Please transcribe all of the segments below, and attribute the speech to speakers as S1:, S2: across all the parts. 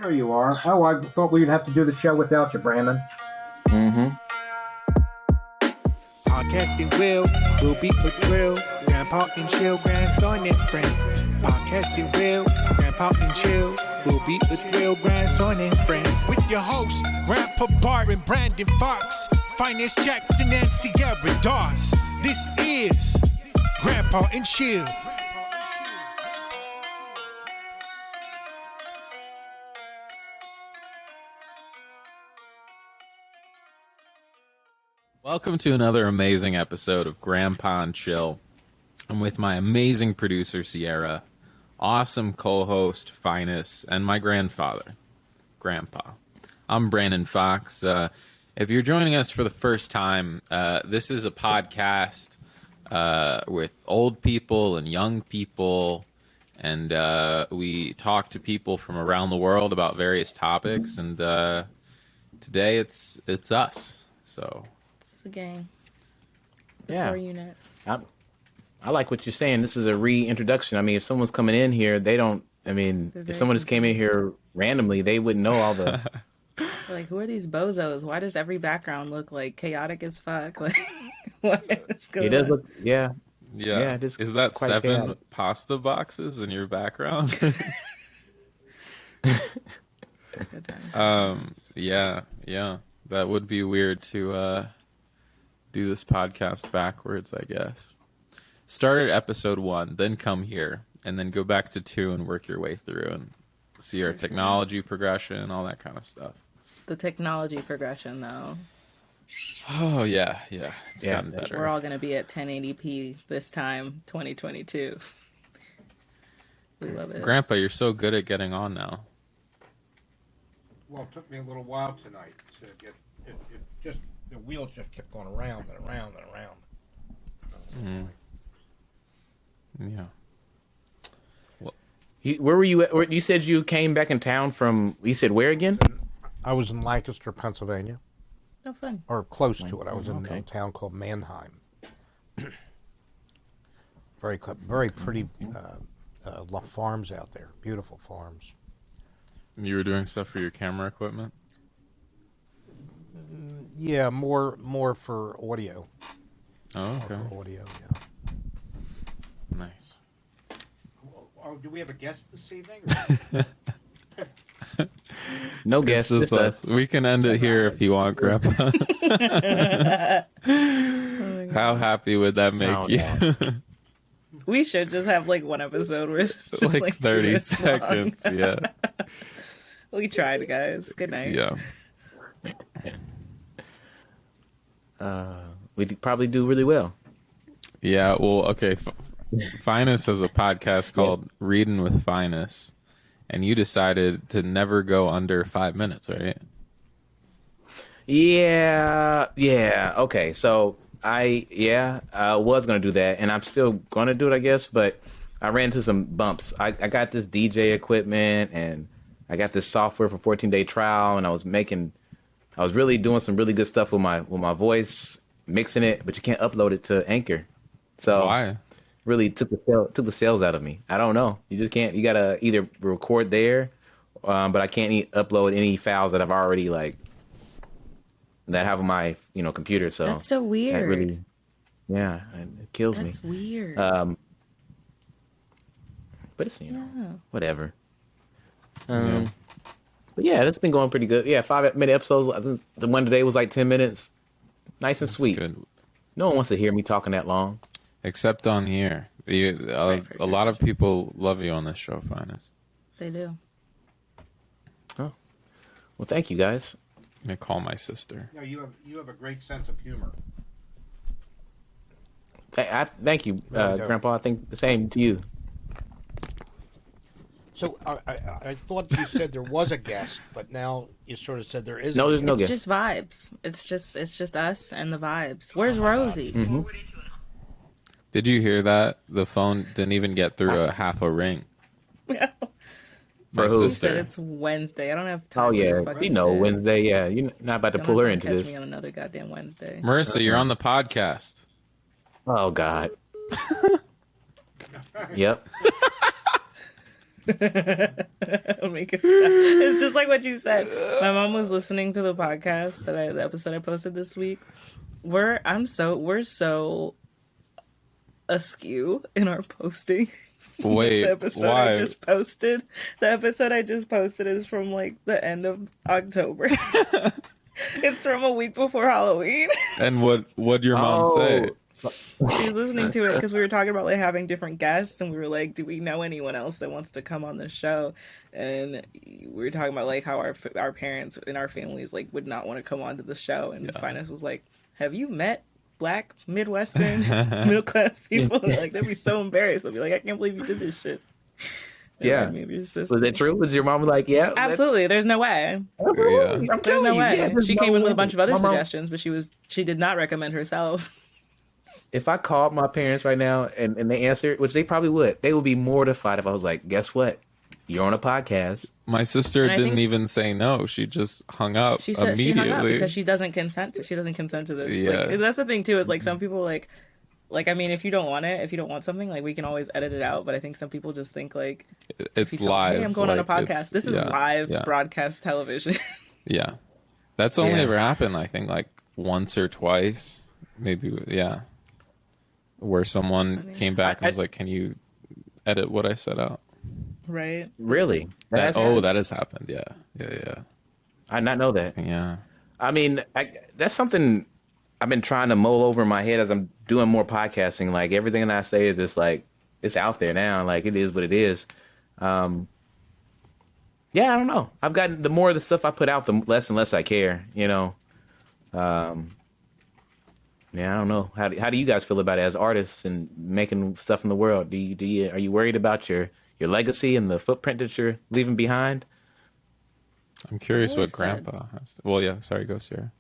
S1: There you are. Oh, I thought we'd have to do the show without you, Brandon.
S2: Mm-hmm.
S3: Podcasting will be a thrill. Grandpa and chill, grandson and friends. Podcasting Grandpa and chill will be a thrill, grandson and friends. With your hosts, Grandpa Barton, Brandon Fox, Phines Jackson, and Sierra Dawes. This is Grandpa and Chill.
S4: Welcome to another amazing episode of Grandpa and Chill. I'm with my amazing producer, Sierra, awesome co-host, Phines, and my grandfather, Grandpa. I'm Brandon Fox. If you're joining us for the first time, this is a podcast with old people and young people, and we talk to people from around the world about various topics, and today it's us, so...
S5: The gang.
S2: Yeah.
S5: Core unit.
S2: I like what you're saying. This is a reintroduction. I mean, if someone's coming in here, they don't, if someone just came in here randomly, they wouldn't know all the...
S5: Like, who are these bozos? Why does every background look like chaotic as fuck? Like, what is going on?
S2: It does look, yeah.
S4: Yeah,
S2: it is
S4: is that
S2: quite
S4: 7
S2: chaotic.
S4: pasta boxes in your background?
S5: Good times.
S4: Yeah, that would be weird to do this podcast backwards, I guess. Start at episode 1, then come here, and then go back to 2 and work your way through and see our technology progression, all that kind of stuff.
S5: The technology progression, though.
S4: Oh, yeah, it's gotten better.
S5: We're all going to be at 1080p this time, 2022. We love it.
S4: Grandpa, you're so good at getting on now.
S1: Well, it took me a little while tonight to get it. Just the wheels just kept going around and around and around.
S4: Yeah.
S2: Where were you at? You said you came back in town from, you said where again?
S1: I was in Lancaster, Pennsylvania,
S5: No fun.
S1: or close to it. I was in
S2: Okay.
S1: a town called Mannheim. Very pretty farms out there. Beautiful farms.
S4: You were doing stuff for your camera equipment?
S1: Yeah, more for audio.
S4: Oh,
S1: More
S4: okay.
S1: for audio, yeah.
S4: Nice.
S1: Oh, do we have a guest this evening?
S2: No
S4: It's
S2: guess,
S4: just
S2: just us.
S4: We can end it here if you want, Grandpa. How happy would that make
S2: Oh,
S4: you?
S5: We should just have, like, one episode where it's just,
S4: like
S5: 2
S4: 30
S5: minutes long.
S4: seconds, yeah.
S5: We tried, guys. Good night.
S4: Yeah.
S2: We probably do really well.
S4: Yeah, well, okay. Phines has a podcast called Reading with Phines, and you decided to never go under 5 minutes, right?
S2: Yeah. Okay, so I was going to do that, and I'm still going to do it, I guess, but I ran into some bumps. I got this DJ equipment, and I got this software for 14-day trial, and I was really doing some really good stuff with my voice, mixing it, but you can't upload it to Anchor. So
S4: Why?
S2: really took the sales out of me. I don't know. You just can't. You gotta either record there, but I can't upload any files that I've already that have on my computer. So
S5: That's so weird.
S2: that really, yeah, it kills
S5: That's
S2: me.
S5: weird.
S2: But it's
S5: yeah.
S2: whatever.
S4: Yeah.
S2: But yeah, that's been going pretty good. Yeah, 5-minute episodes. I think the one today was like 10 minutes. Nice and
S4: That's
S2: sweet.
S4: good.
S2: No one wants to hear me talking that long.
S4: Except on here. A lot of people love you on this show, Phines.
S5: They do.
S2: Oh, well, thank you guys.
S4: I'm going to call my sister.
S1: No, you have a great sense of humor.
S2: Thank you,
S1: Really do.
S2: Grandpa. I think the same to you.
S1: So I thought you said there was a guest, but now you sort of said there isn't.
S2: No, there's no
S5: It's
S2: guest.
S5: just vibes. It's just us and the vibes. Where's Rosie?
S2: Mm-hmm.
S4: Did you hear that? The phone didn't even get through a half a ring. My
S2: For who?
S5: She
S4: sister.
S5: said it's Wednesday. I don't have time.
S2: Oh
S5: for this
S2: yeah,
S5: fucking
S2: you know
S5: shit.
S2: Wednesday. Yeah, you're not about to
S5: Don't
S2: pull her
S5: ever
S2: into
S5: catch
S2: this.
S5: me on another goddamn Wednesday.
S4: Marissa, you're on the podcast.
S2: Oh God. Yep.
S5: Make it stop. It's just like what you said. My mom was listening to the podcast the episode I posted this week. We're so askew in our posting.
S4: Wait,
S5: The episode
S4: why?
S5: I just posted. The episode I just posted is from like the end of October. It's from a week before Halloween.
S4: And what'd your mom say?
S5: She's listening to it because we were talking about like having different guests, and we were like, "Do we know anyone else that wants to come on the show?" And we were talking about like how our parents and our families like would not want to come on to the show, and Finance was like, "Have you met Black Midwestern middle class people?" And like they'd be so embarrassed. I'd be like, "I can't believe you did this shit." And
S2: Yeah.
S5: like, maybe your sister.
S2: Was it true? Was your mom like, yeah?
S5: Absolutely. There's no way.
S4: Yeah.
S2: I'm
S5: There's
S2: telling
S5: no
S2: you,
S5: way.
S2: yeah, there's
S5: She
S2: no
S5: came in with a
S2: way.
S5: bunch of other
S2: My mom-
S5: suggestions, but she did not recommend herself.
S2: If I called my parents right now and they answered, which they probably would, they would be mortified if I was like, guess what? You're on a podcast.
S4: My sister
S5: And I
S4: didn't
S5: think-
S4: even say no. She just hung up
S5: She said she
S4: immediately.
S5: hung up because she doesn't consent to this.
S4: Yeah.
S5: Like, that's the thing too, is like some people like I mean, if you don't want something, like we can always edit it out. But I think some people just think like
S4: It's
S5: if you tell-
S4: live.
S5: Hey, I'm going on a
S4: like,
S5: podcast.
S4: it's-
S5: This is
S4: yeah,
S5: live
S4: yeah,
S5: broadcast television.
S4: Yeah. That's only
S2: Yeah.
S4: ever happened, I think, like once or twice. Maybe, yeah. Where someone
S5: funny.
S4: came back and was like, can you edit what I set out?
S5: Right.
S2: Really?
S4: That has happened. Yeah. Yeah.
S2: I did not know that.
S4: Yeah.
S2: I mean, that's something I've been trying to mull over in my head as I'm doing more podcasting. Like everything that I say is just like it's out there now. Like it is what it is. Yeah, I don't know. I've gotten the more of the stuff I put out, the less and less I care. You know. Yeah, I don't know. How do you guys feel about it as artists and making stuff in the world? Are you worried about your legacy and the footprint that you're leaving behind?
S4: I'm curious what
S5: always said-
S4: Grandpa has. Well, yeah. Sorry, go Sierra.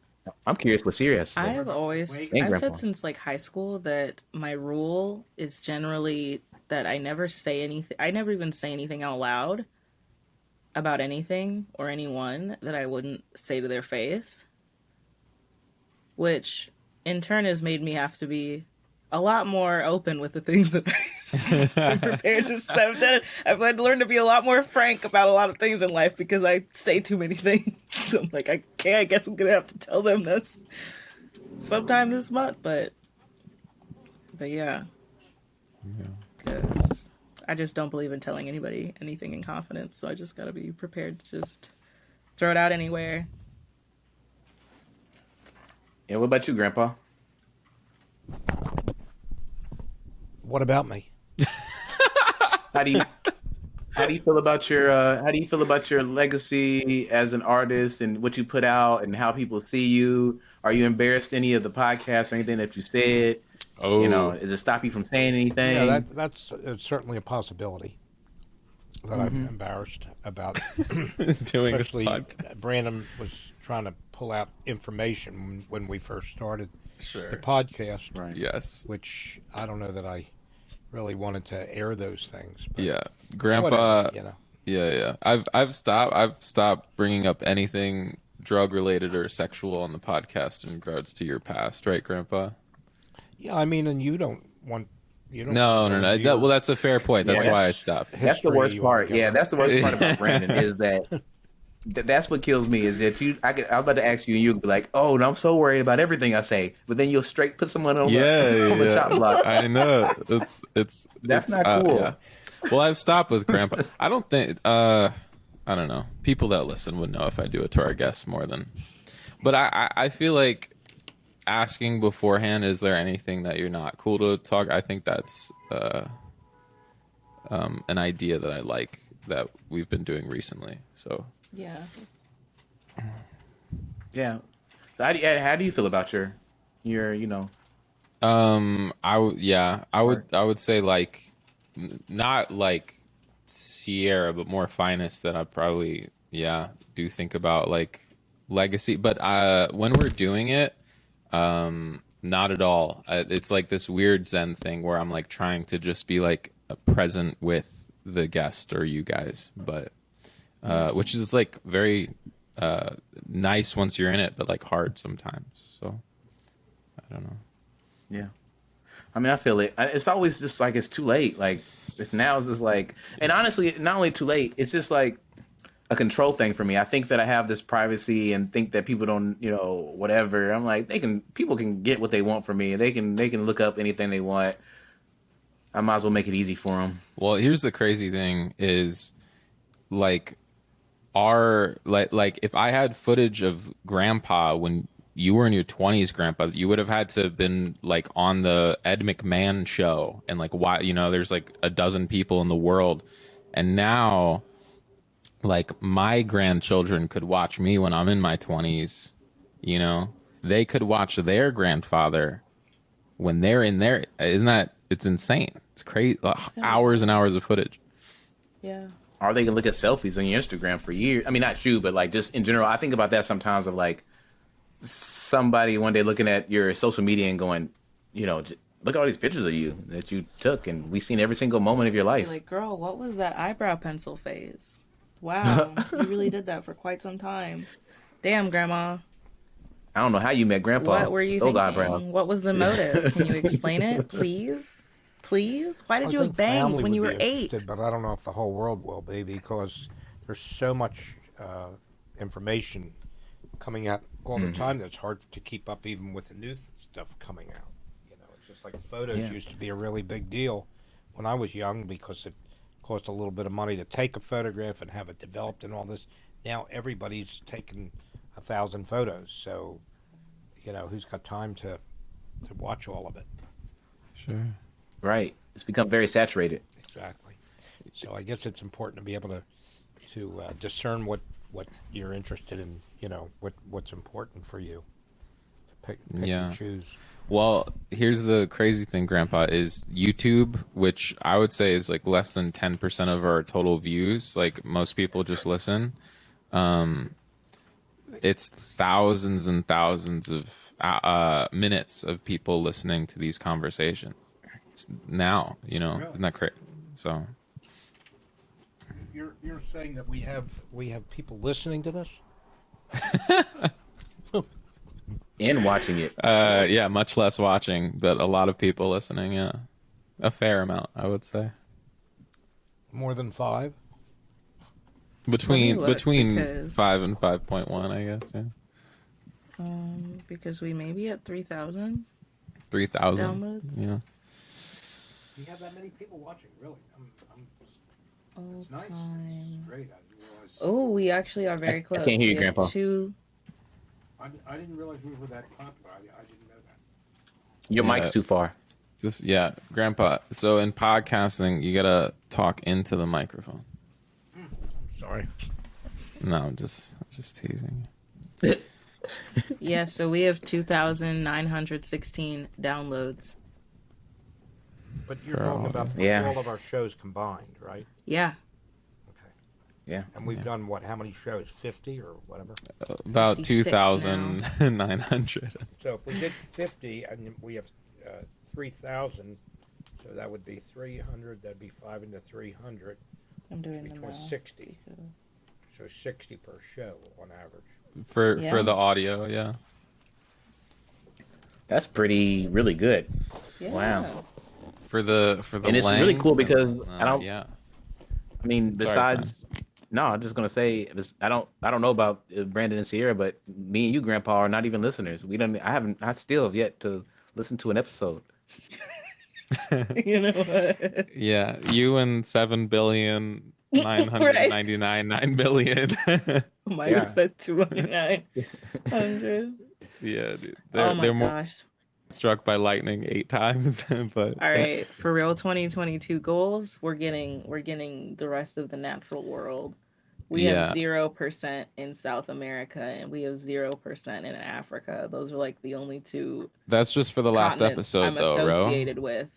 S2: I'm curious what Siri has to say.
S5: I've
S2: Grandpa.
S5: said since like high school that my rule is generally that I never say anything. I never even say anything out loud about anything or anyone that I wouldn't say to their face, which in turn has made me have to be a lot more open with the things that I'm prepared to say. I've had to learn to be a lot more frank about a lot of things in life because I say too many things. So I'm like, I guess I'm gonna have to tell them this sometime this month. But yeah, because I just don't believe in telling anybody anything in confidence. So I just gotta be prepared to just throw it out anywhere.
S2: Yeah, what about you, Grandpa?
S1: What about me?
S2: How do you feel about your legacy as an artist and what you put out and how people see you? Are you embarrassed any of the podcasts or anything that you said?
S4: Oh,
S2: You know, does it stop you from saying anything?
S1: Yeah, that's certainly a possibility that I'm embarrassed about.
S4: doing this
S1: Especially
S4: podcast.
S1: Brandon was trying to pull out information when we first started
S4: Sure.
S1: the podcast,
S2: Right.
S4: Yes.
S1: which I don't know that I really wanted to air those things. But
S4: Yeah. Grandpa.
S1: whatever, you know.
S4: Yeah. I've stopped bringing up anything drug related or sexual on the podcast in regards to your past, right, Grandpa?
S1: Yeah, I mean, and you don't.
S4: No. Well, that's a fair point. That's
S2: Yeah,
S4: why I
S2: that's-
S4: stopped.
S2: That's the
S1: history
S2: worst part.
S1: altogether.
S2: Yeah, that's the worst part about Brandon is that's what kills me is that I was about to ask you and you'd be like, oh, no, I'm so worried about everything I say, but then you'll straight put someone on the chop block.
S4: I know. It's
S2: That's not cool.
S4: Yeah. Well, I've stopped with Grandpa. I don't think. I don't know. People that listen would know if I do it to our guests more than. But I feel like asking beforehand, is there anything that you're not cool to talk? I think that's an idea that I like that we've been doing recently. So
S5: Yeah.
S2: Yeah. So how do you feel about your
S4: I would say like not like Sierra, but more Finest that I probably do think about like legacy. But when we're doing it, not at all. It's like this weird Zen thing where I'm like trying to just be like present with the guest or you guys, but which is like very nice once you're in it, but like hard sometimes. So I don't know.
S2: Yeah. I mean, I feel it. It's always just like it's too late. Like It's just like, and honestly, not only too late. It's just like a control thing for me. I think that I have this privacy and think that people don't, whatever. I'm like, people can get what they want from me. They can look up anything they want. I might as well make it easy for them.
S4: Well, here's the crazy thing is, like, if I had footage of Grandpa when you were in your 20s, Grandpa, you would have had to have been like on the Ed McMahon show, and like, why, there's like a dozen people in the world, and now, like, my grandchildren could watch me when I'm in my 20s. They could watch their grandfather when they're in their. Isn't that? It's insane. It's crazy. Hours and hours of footage.
S5: Yeah.
S2: Or they can look at selfies on your Instagram for years. I mean, not you, but like just in general. I think about that sometimes, of like somebody one day looking at your social media and going, look at all these pictures of you that you took, and we've seen every single moment of your life.
S5: You're like, girl, what was that eyebrow pencil phase? Wow, you really did that for quite some time. Damn, Grandma.
S2: I don't know how you met Grandpa.
S5: What were you thinking?
S2: Eyebrows.
S5: What was the motive? Can you explain it, please? Please? Why did you have bangs when you were 8?
S1: But I don't know if the whole world will be, because there's so much information coming out all the time that's hard to keep up, even with the new stuff coming out. It's just like photos used to be a really big deal when I was young, because it cost a little bit of money to take a photograph and have it developed and all this. Now everybody's taking 1,000 photos, so who's got time to watch all of it?
S4: Sure.
S2: Right. It's become very saturated.
S1: Exactly. So I guess it's important to be able to discern what you're interested in. What's important for you. To pick and choose.
S4: Well, here's the crazy thing, Grandpa, is YouTube, which I would say is like less than 10% of our total views. Like, most people just listen. It's thousands and thousands of minutes of people listening to these conversations now.
S1: Really?
S4: Isn't that crazy? So
S1: you're saying that we have people listening to this?
S2: And watching it.
S4: Yeah, much less watching, but a lot of people listening. Yeah, a fair amount, I would say.
S1: More than 5?
S4: Between
S5: because
S4: 5 and 5.1, I guess. Yeah.
S5: Because we may be at 3,000
S4: 3,000
S5: downloads.
S4: Yeah.
S1: We have that many people watching, really. It's nice.
S5: Time.
S1: It's great. I didn't realize.
S5: Oh, we actually are very close.
S2: I can't hear you,
S5: We have
S2: Grandpa.
S5: 2.
S1: I didn't realize we were that popular. I didn't know that.
S2: Your
S4: Yeah.
S2: mic's too far.
S4: Grandpa. So in podcasting, you gotta talk into the microphone.
S1: I'm sorry.
S4: No, I'm just teasing.
S5: Yeah, so we have 2,916 downloads.
S1: But you're
S4: For
S1: talking
S4: all
S1: about
S4: of
S1: all of our shows combined, right?
S5: Yeah.
S1: Okay.
S2: Yeah.
S1: And we've done how many shows? 50 or whatever?
S4: About
S5: 56
S4: 2,900.
S1: So if we did 50 and we have 3,000, so that would be 300. That'd be 5 into 300.
S5: I'm doing the
S1: Between
S5: math.
S1: 60. So 60 per show on average.
S4: for
S5: Yeah.
S4: the audio. Yeah.
S2: That's really good.
S5: Yeah.
S2: Wow.
S4: For the
S2: And it's really
S4: length,
S2: cool because I don't.
S4: Yeah.
S2: I mean,
S4: Sorry,
S2: besides, no, I'm just gonna say I don't know about Brandon and Sierra, but me and you, Grandpa, are not even listeners. I still have yet to listen to an episode.
S5: You know what?
S4: Yeah, you and 7,999,900,000,000.
S5: Minus that 2,900.
S4: Yeah, dude.
S5: Oh my
S4: They're more
S5: gosh.
S4: struck by lightning 8 times, but
S5: All right, for real 2022 goals, we're getting the rest of the natural world. We have 0% in South America and we have 0% in Africa. Those are like the only 2
S4: that's just for the last
S5: continents
S4: episode,
S5: I'm
S4: though, Ro.
S5: associated with.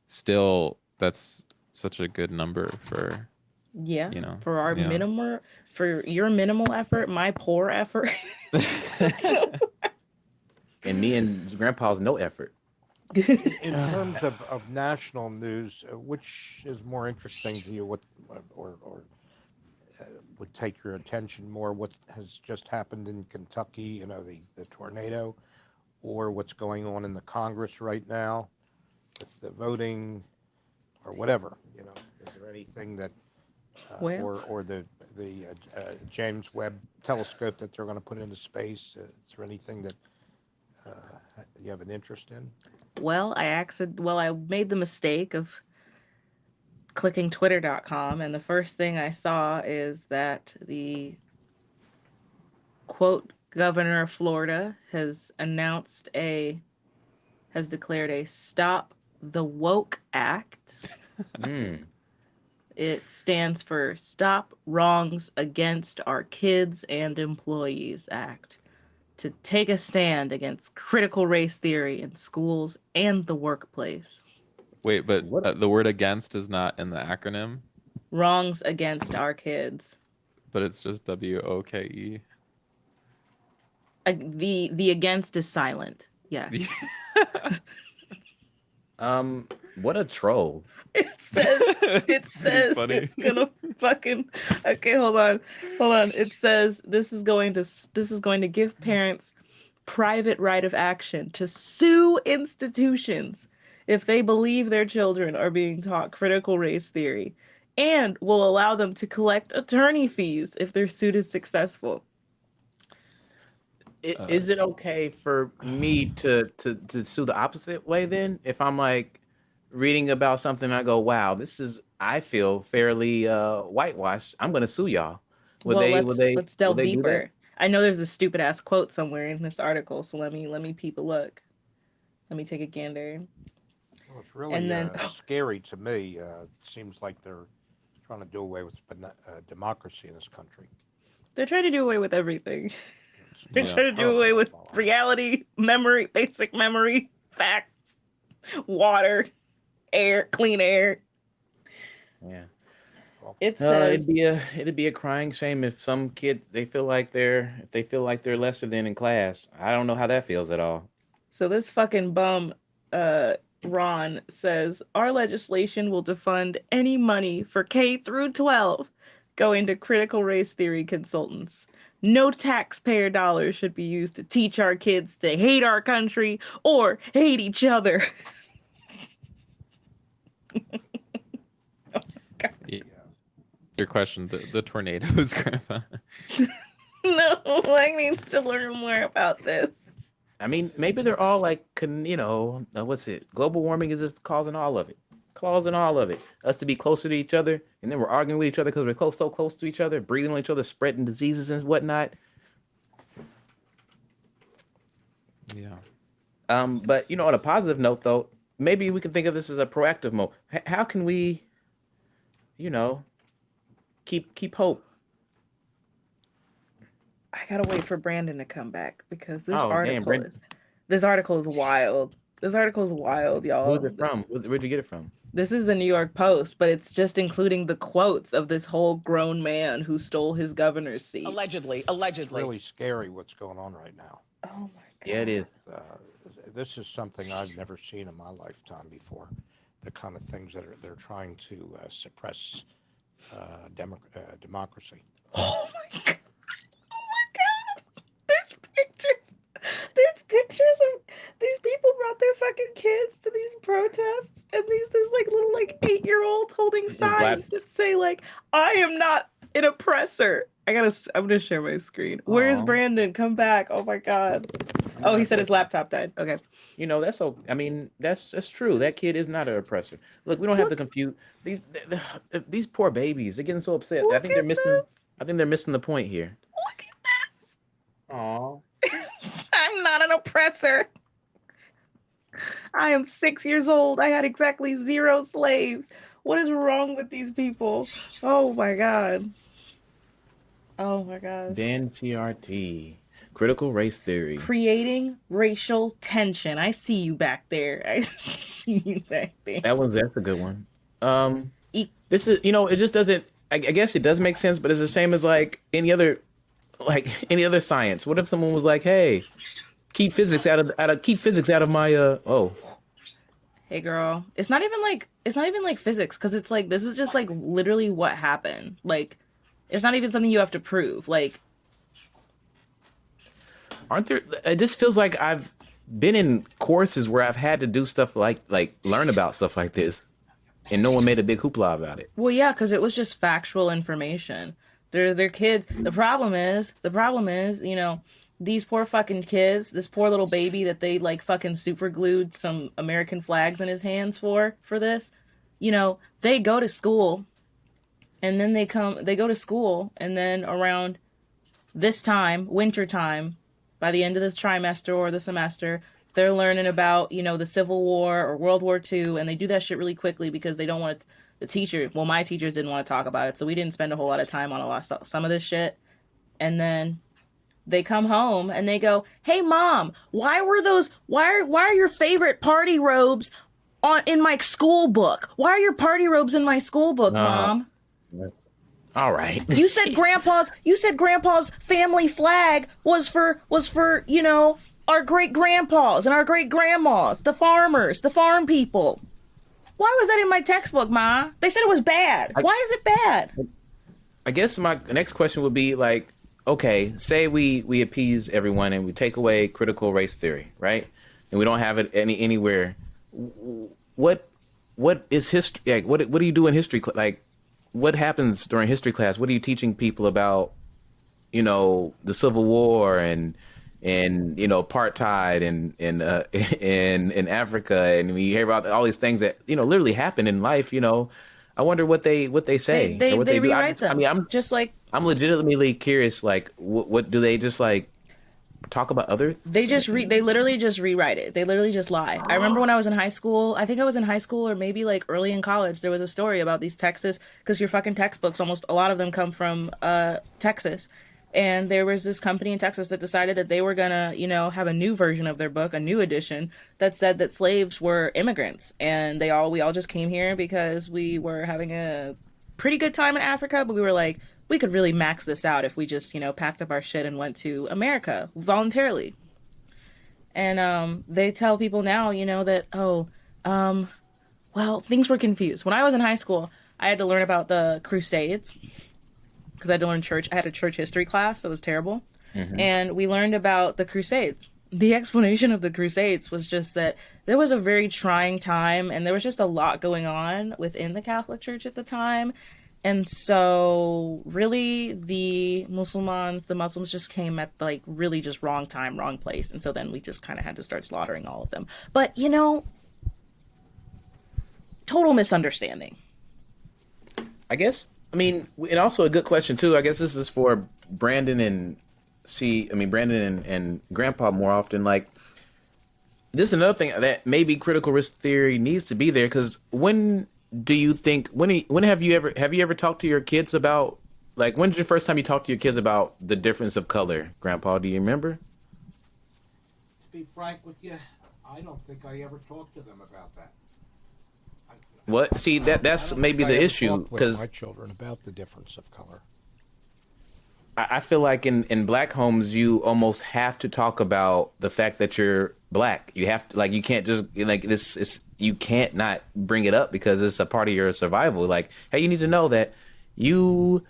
S4: Still, that's such a good number for
S5: Yeah.
S4: You know,
S5: For our
S4: yeah.
S5: minimal, for your minimal effort, my poor effort.
S2: And me and Grandpa's no effort.
S1: In terms of national news, which is more interesting to you? What would take your attention more? What has just happened in Kentucky? The tornado, or what's going on in the Congress right now with the voting, or whatever. You know, is there anything that
S5: Well,
S1: or the James Webb telescope that they're going to put into space? Is there anything that you have an interest in?
S5: well, I made the mistake of clicking twitter.com, and the first thing I saw is that the quote governor of Florida has declared a Stop the Woke Act. It stands for Stop Wrongs Against Our Kids and Employees Act, to take a stand against critical race theory in schools and the workplace.
S4: Wait, but the word against is not in the acronym,
S5: Wrongs against our kids.
S4: but it's just WOKE.
S5: The against is silent. Yes.
S2: What a troll.
S5: It says
S4: funny.
S5: it's gonna fucking okay, hold on. It says this is going to give parents private right of action to sue institutions if they believe their children are being taught critical race theory, and will allow them to collect attorney fees if their suit is successful.
S2: Is it okay for me to sue the opposite way then? If I'm like reading about something, I go, wow, I feel fairly whitewashed. I'm gonna sue y'all.
S5: Let's delve
S2: would they do that?
S5: deeper. I know there's a stupid ass quote somewhere in this article, so let me peep a look. Let me take a gander.
S1: Well, it's really
S5: And then-
S1: scary to me. It seems like they're trying to do away with democracy in this country.
S5: They're trying to do away with everything. They're
S4: Yeah.
S5: trying to do away with reality, memory, basic memory, facts, water, air, clean air.
S2: Yeah.
S5: It says
S2: it'd be a crying shame if some kids they feel like they're lesser than in class. I don't know how that feels at all.
S5: so. This fucking bum, Ron, says our legislation will defund any money for K through 12 going to critical race theory consultants. No taxpayer dollars should be used to teach our kids to hate our country or hate each other.
S4: Your question, the tornadoes, Grandpa.
S5: No, I need to learn more about this.
S2: I mean, maybe they're all like, what's it? Global warming is just causing all of it. Us to be closer to each other, and then we're arguing with each other because we're so close to each other, breathing on each other, spreading diseases and whatnot.
S4: Yeah.
S2: But on a positive note, though, maybe we can think of this as a proactive mode. How can we, keep hope?
S5: I gotta wait for Brandon to come back because this
S2: Oh, damn, Brandon.
S5: this article is wild. This article is wild, y'all.
S2: Who's it from? Where'd you get it from?
S5: This is the New York Post, but it's just including the quotes of this whole grown man who stole his governor's seat.
S6: Allegedly.
S1: It's really scary what's going on right now.
S5: Oh my god.
S2: Yeah, it is.
S1: This is something I've never seen in my lifetime before. The kind of things that they're trying to suppress democracy.
S5: Oh my god. Oh my god. There's pictures. There's pictures of these people brought their fucking kids to these protests, and there's like little 8-year-olds holding signs that say I am not an oppressor. I'm gonna share my screen. Where's Brandon? Come back. Oh my god. Oh, he said his laptop died. Okay.
S2: That's so. I mean, that's true. That kid is not an oppressor. Look, we don't have to confuse these poor babies. They're getting so upset. I think they're missing the point here.
S5: Look at this.
S2: Aw.
S5: I'm not an oppressor. I am 6 years old. I had exactly 0 slaves. What is wrong with these people? Oh my god. Oh my god.
S2: Then CRT. Critical race theory.
S5: Creating racial tension. I see you back there. I see you back there.
S2: That's a good one. This is, it just doesn't, I guess it does make sense, but it's the same as any other science. What if someone was like, hey, keep physics out of my,
S5: Hey girl. It's not even like physics, because it's this is just literally what happened. It's not even something you have to prove.
S2: Aren't there, it just feels like I've been in courses where I've had to do stuff like learn about stuff like this. and no one made a big hoopla about it.
S5: Well, yeah, because it was just factual information. They're kids. The problem is, you know, these poor fucking kids, this poor little baby that they like fucking super glued some American flags in his hands for this, you know, they go to school, and then they go to school, and then around this time, winter time, by the end of this trimester or the semester, they're learning about, you know, the Civil War or World War II, and they do that shit really quickly because they don't want the teacher. Well, my teachers didn't want to talk about it, so we didn't spend a whole lot of time on some of this shit. And then they come home and they go, "Hey, mom, why are your favorite party robes in my school book? Why are your party robes in my school book, mom?"
S2: All right.
S5: You said grandpa's family flag was for, you know, our great grandpas and our great grandmas, the farmers, the farm people. Why was that in my textbook, Ma? They said it was bad. Why is it bad?
S2: I guess my next question would be like, okay, say we appease everyone and we take away critical race theory, right? And we don't have it anywhere. What is history? Like, what do you do in history? Like, what happens during history class? What are you teaching people about, you know, the Civil War and you know, apartheid and in Africa, and we hear about all these things that, you know, literally happen in life. You know, I wonder what they say.
S5: They
S2: or what they
S5: rewrite
S2: do.
S5: them.
S2: I mean, I'm legitimately curious. Like, what do they just like talk about other?
S5: They literally just rewrite it. They literally just lie. I remember when I was in high school, I think I was in high school or maybe like early in college, there was a story about these Texas, because your fucking textbooks, almost a lot of them come from Texas. And there was this company in Texas that decided that they were gonna, you know, have a new version of their book, a new edition that said that slaves were immigrants, and we all just came here because we were having a pretty good time in Africa, but we were like, we could really max this out if we just, you know, packed up our shit and went to America voluntarily. And they tell people now, you know, that well, things were confused. When I was in high school, I had to learn about the Crusades, because I had to learn church. I had a church history class that was terrible. Mm-hmm. And we learned about the Crusades. The explanation of the Crusades was just that there was a very trying time, and there was just a lot going on within the Catholic Church at the time. And so really the Muslims just came at like really just wrong time, wrong place. And so then we just kind of had to start slaughtering all of them. But, you know, total misunderstanding.
S2: I guess. I mean, and also a good question too. I guess this is for Brandon and Grandpa more often. Like, this is another thing that maybe critical risk theory needs to be there, because when do you think when have you ever talked to your kids about, like, when's the first time you talked to your kids about the difference of color, Grandpa? Do you remember?
S1: To be frank with you, I don't think I ever talked to them about that.
S2: What? See, that's maybe the issue, because
S1: my children about the difference of color.
S2: I feel like in black homes, you almost have to talk about the fact that you're black. You have to, like, you can't just, like, you can't not bring it up because it's a part of your survival. Like, hey, you need to know that you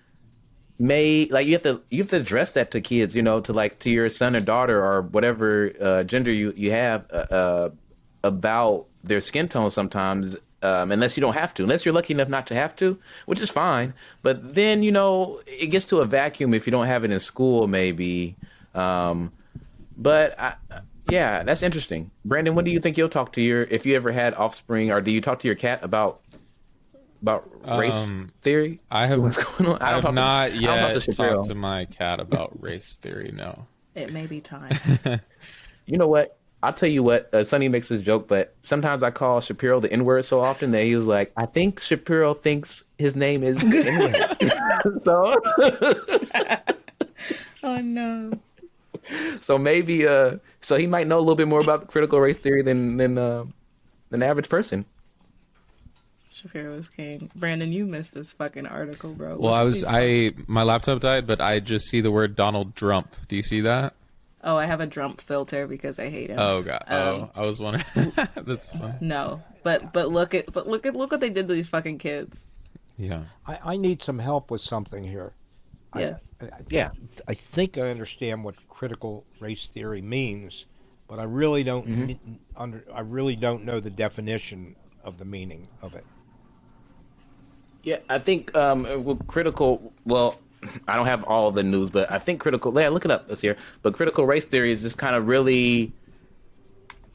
S2: may, like, you have to address that to kids, you know, to your son or daughter or whatever gender you have about their skin tone sometimes. Unless you don't have to, unless you're lucky enough not to have to, which is fine. But then, you know, it gets to a vacuum if you don't have it in school, maybe. Yeah, that's interesting. Brandon, when do you think you'll talk to if you ever had offspring, or do you talk to your cat about race theory?
S4: I have,
S2: what's going on?
S4: I have not yet talked to my cat about race theory, no.
S5: It may be time.
S2: You know what? I'll tell you what, Sonny makes this joke, but sometimes I call Shapiro the N-word so often that he was like, I think Shapiro thinks his name is N-word. So,
S5: oh no.
S2: So maybe, so he might know a little bit more about critical race theory than the average person.
S5: Shapiro's king. Brandon, you missed this fucking article, bro.
S4: Well, my laptop died, but I just see the word Donald Trump. Do you see that?
S5: Oh, I have a Trump filter because I hate him.
S4: Oh god. I was wondering. That's fine.
S5: No, but look what they did to these fucking kids.
S4: Yeah.
S1: I need some help with something here.
S5: Yeah.
S1: I think I understand what critical race theory means, but I really don't I really don't know the definition of the meaning of it.
S2: Yeah, I think with critical. Well, I don't have all the news, but I think critical. Yeah, look it up. Let's hear. But critical race theory is just kind of really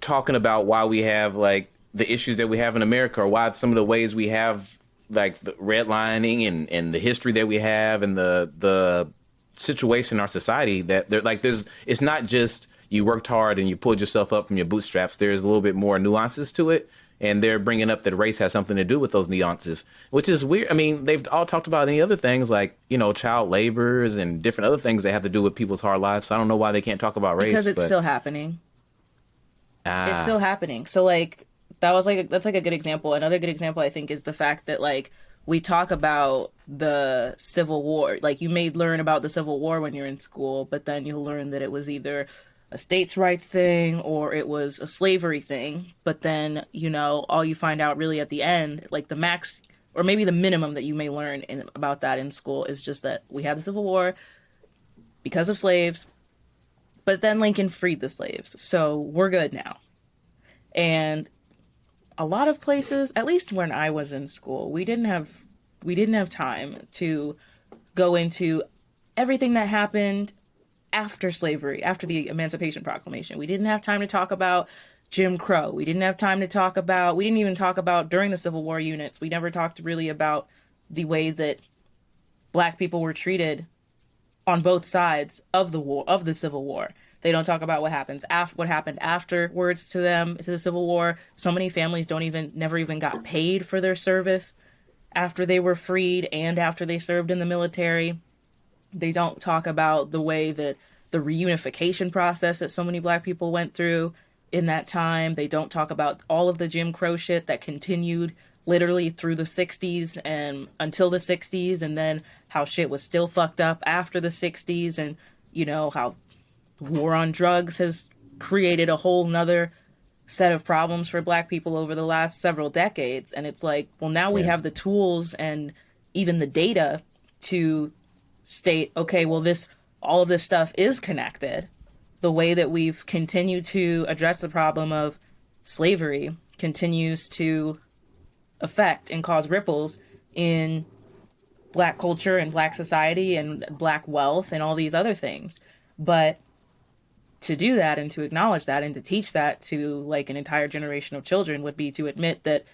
S2: talking about why we have like the issues that we have in America, or why some of the ways we have like the redlining and the history that we have and the situation in our society that they're like there's it's not just you worked hard and you pulled yourself up from your bootstraps. There's a little bit more nuances to it. And they're bringing up that race has something to do with those nuances, which is weird. I mean, they've all talked about any other things like, you know, child laborers and different other things that have to do with people's hard lives. So I don't know why they can't talk about race.
S5: Because it's still happening. It's
S2: Ah,
S5: still happening. So like that's like a good example. Another good example I think is the fact that like we talk about the Civil War. Like you may learn about the Civil War when you're in school, but then you'll learn that it was either a states' rights thing or it was a slavery thing. But then, you know, all you find out really at the end, like the max or maybe the minimum that you may learn about that in school is just that we had the Civil War because of slaves, but then Lincoln freed the slaves. So we're good now. And a lot of places, at least when I was in school, we didn't have time to go into everything that happened after slavery, after the Emancipation Proclamation. We didn't have time to talk about Jim Crow. We didn't even talk about during the Civil War units. We never talked really about the way that Black people were treated on both sides of the war, of the Civil War. They don't talk about what happened afterwards to them, to the Civil War. So many families never even got paid for their service after they were freed and after they served in the military. They don't talk about the way that the reunification process that so many Black people went through in that time. They don't talk about all of the Jim Crow shit that continued literally through the 60s and until the 60s, and then how shit was still fucked up after the 60s, and, you know, how war on drugs has created a whole nother set of problems for Black people over the last several decades. And it's like, well, now we have the tools and even the data to state, okay, well, all of this stuff is connected. The way that we've continued to address the problem of slavery continues to affect and cause ripples in Black culture and Black society and Black wealth and all these other things. But to do that and to acknowledge that and to teach that to like an entire generation of children would be to admit that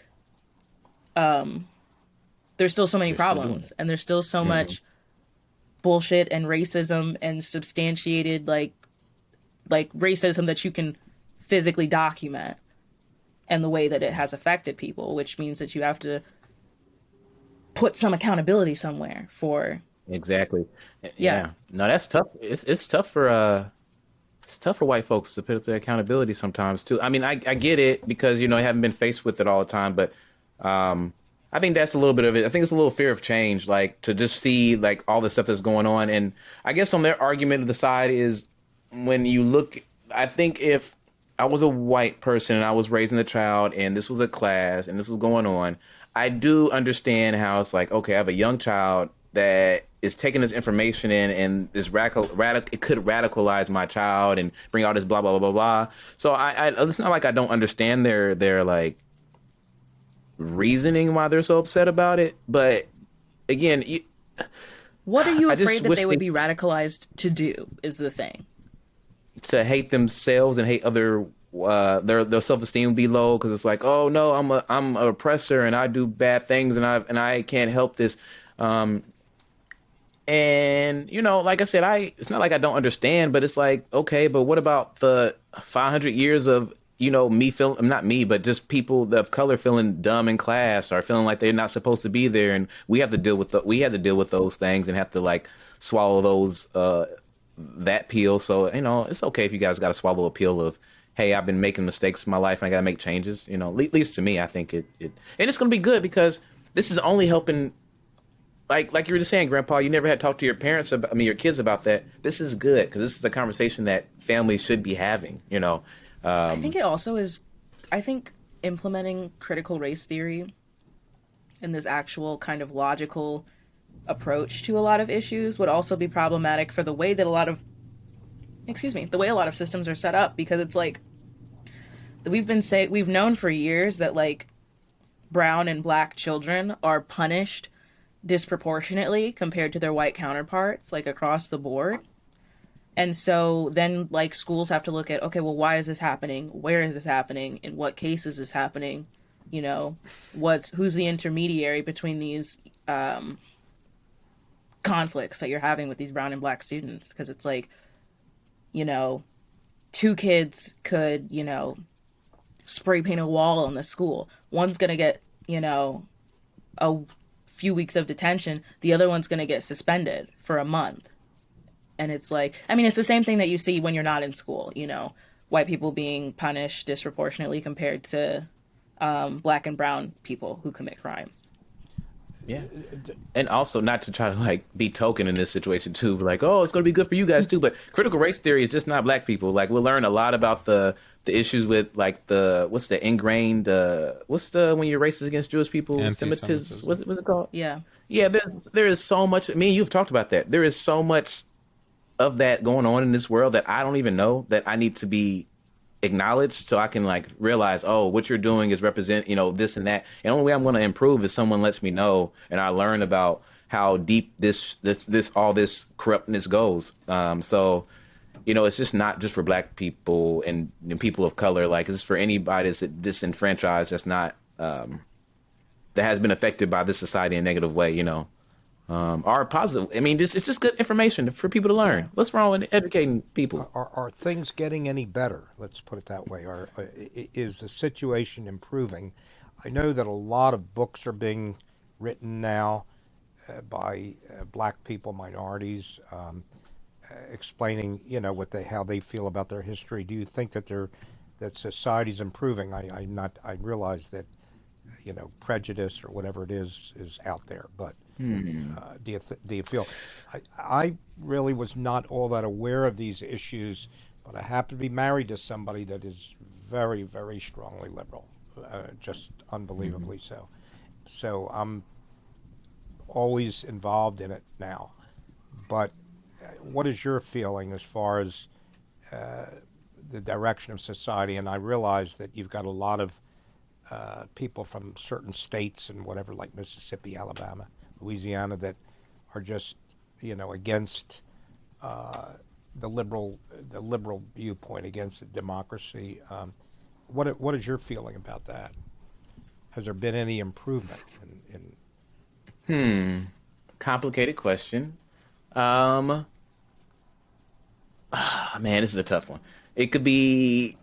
S5: there's still so many problems and there's still so much bullshit and racism and substantiated like racism that you can physically document, and the way that it has affected people, which means that you have to put some accountability somewhere for.
S2: exactly. Yeah. No, that's tough. It's tough for white folks to put up their accountability sometimes too. I mean, I get it because, you know, I haven't been faced with it all the time, but I think that's a little bit of it. I think it's a little fear of change, like to just see like all the stuff that's going on. And I guess on their argument of the side is when you look, I think if I was a white person and I was raising a child and this was a class and this was going on, I do understand how it's like, okay, I have a young child that is taking this information in and this it could radicalize my child and bring all this blah, blah, blah, blah, blah. So it's not like I don't understand their like reasoning why they're so upset about it. But again,
S5: What are you
S2: I just
S5: afraid that
S2: wish
S5: they would be radicalized to do is the thing.
S2: to hate themselves and hate other their self-esteem be low because it's like, oh no, I'm an oppressor and I do bad things and I can't help this. And you know, like I said, it's not like I don't understand, but it's like, okay, but what about the 500 years of, you know, me feeling, not me, but just people of color feeling dumb in class or feeling like they're not supposed to be there, and we have to deal with those things and have to like swallow those that pill. So, you know, it's okay if you guys got to swallow a pill of, hey, I've been making mistakes in my life and I got to make changes. You know, at least to me, I think it and it's going to be good because this is only helping. Like you were just saying, Grandpa, you never had talked to your parents about, your kids about that. This is good because this is a conversation that families should be having, you know.
S5: I think it also is, I think implementing critical race theory and this actual kind of logical approach to a lot of issues would also be problematic for the way that a lot of systems are set up, because it's like we've known for years that like brown and black children are punished disproportionately compared to their white counterparts, like across the board. And so then like schools have to look at, okay, well, why is this happening? Where is this happening? In what cases is this happening? You know, who's the intermediary between these conflicts that you're having with these brown and black students? Because it's like, you know, two kids could, you know, spray paint a wall in the school. One's going to get, you know, a few weeks of detention. The other one's going to get suspended for a month. And it's like, I mean, it's the same thing that you see when you're not in school, you know, white people being punished disproportionately compared to black and brown people who commit crimes.
S2: Yeah. And also, not to try to like be token in this situation too, but like, oh, it's going to be good for you guys too. But critical race theory is just not black people. Like, we'll learn a lot about the issues with like what's the ingrained, when you're racist against Jewish people?
S4: Anti-Semitism.
S2: What's it called?
S5: Yeah.
S2: Yeah, there is so much. Me and you've talked about that. There is so much of that going on in this world that I don't even know that I need to be acknowledged so I can like realize, oh, what you're doing is represent, you know, this and that. And the only way I'm going to improve is someone lets me know and I learn about how deep this all this corruptness goes. So, you know, it's just not just for black people and people of color. Like, it's for anybody that's disenfranchised, that's not that has been affected by this society in a negative way, you know. Are positive. I mean, it's just good information for people to learn. What's wrong with educating people?
S1: Are things getting any better? Let's put it that way. Is the situation improving? I know that a lot of books are being written now by black people, minorities, explaining, you know, how they feel about their history. Do you think that that society's improving? I realize that, you know, prejudice or whatever it is out there, but do you feel? I really was not all that aware of these issues, but I happen to be married to somebody that is very, very strongly liberal, just unbelievably so. So I'm always involved in it now. But what is your feeling as far as the direction of society? And I realize that you've got a lot of people from certain states and whatever, like Mississippi, Alabama, Louisiana, that are just, you know, against the liberal viewpoint, against the democracy. What is your feeling about that? Has there been any improvement in
S2: Complicated question. Man, this is a tough one. It could be.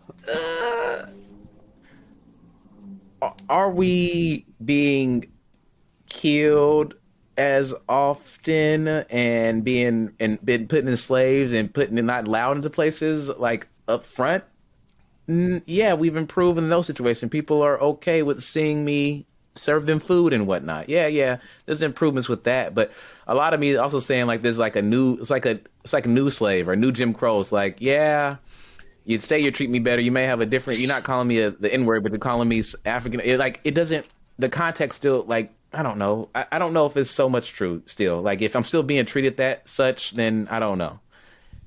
S2: Are we being killed as often and been put in slaves and not allowed into places like up front? Yeah, we've improved in those situations. People are okay with seeing me serve them food and whatnot. Yeah, there's improvements with that. But a lot of me is also saying like there's like it's like a new slave or new Jim Crow. It's like, yeah, you'd say you treat me better. You may have a different. You're not calling me the N word, but you're calling me African. It doesn't. The context still like. I don't know. I don't know if it's so much true still. Like, if I'm still being treated such, then I don't know.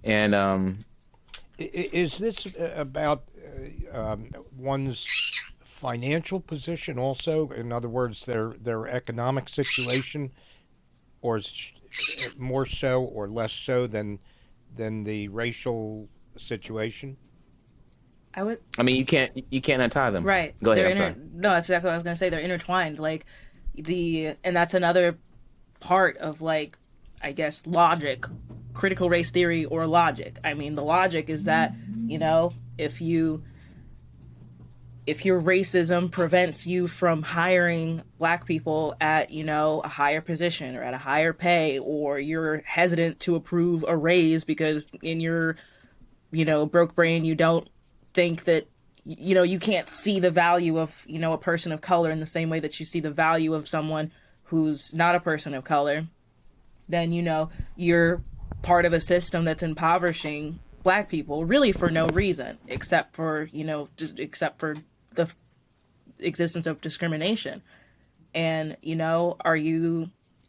S2: And
S1: is this about one's financial position also? In other words, their economic situation, or is it more so or less so than the racial situation?
S2: I mean, you can't untie them.
S5: Right.
S2: Go ahead. I'm sorry.
S5: No, that's exactly what I was going to say. They're intertwined. Like, and that's another part of, like, I guess, logic, critical race theory or logic. I mean, the logic is that, you know, if your racism prevents you from hiring black people at, you know, a higher position or at a higher pay, or you're hesitant to approve a raise because in your, you know, broke brain, you don't think that, you know, you can't see the value of, you know, a person of color in the same way that you see the value of someone who's not a person of color, then, you know, you're part of a system that's impoverishing black people really for no reason, except for, you know, except for the existence of discrimination. And, you know,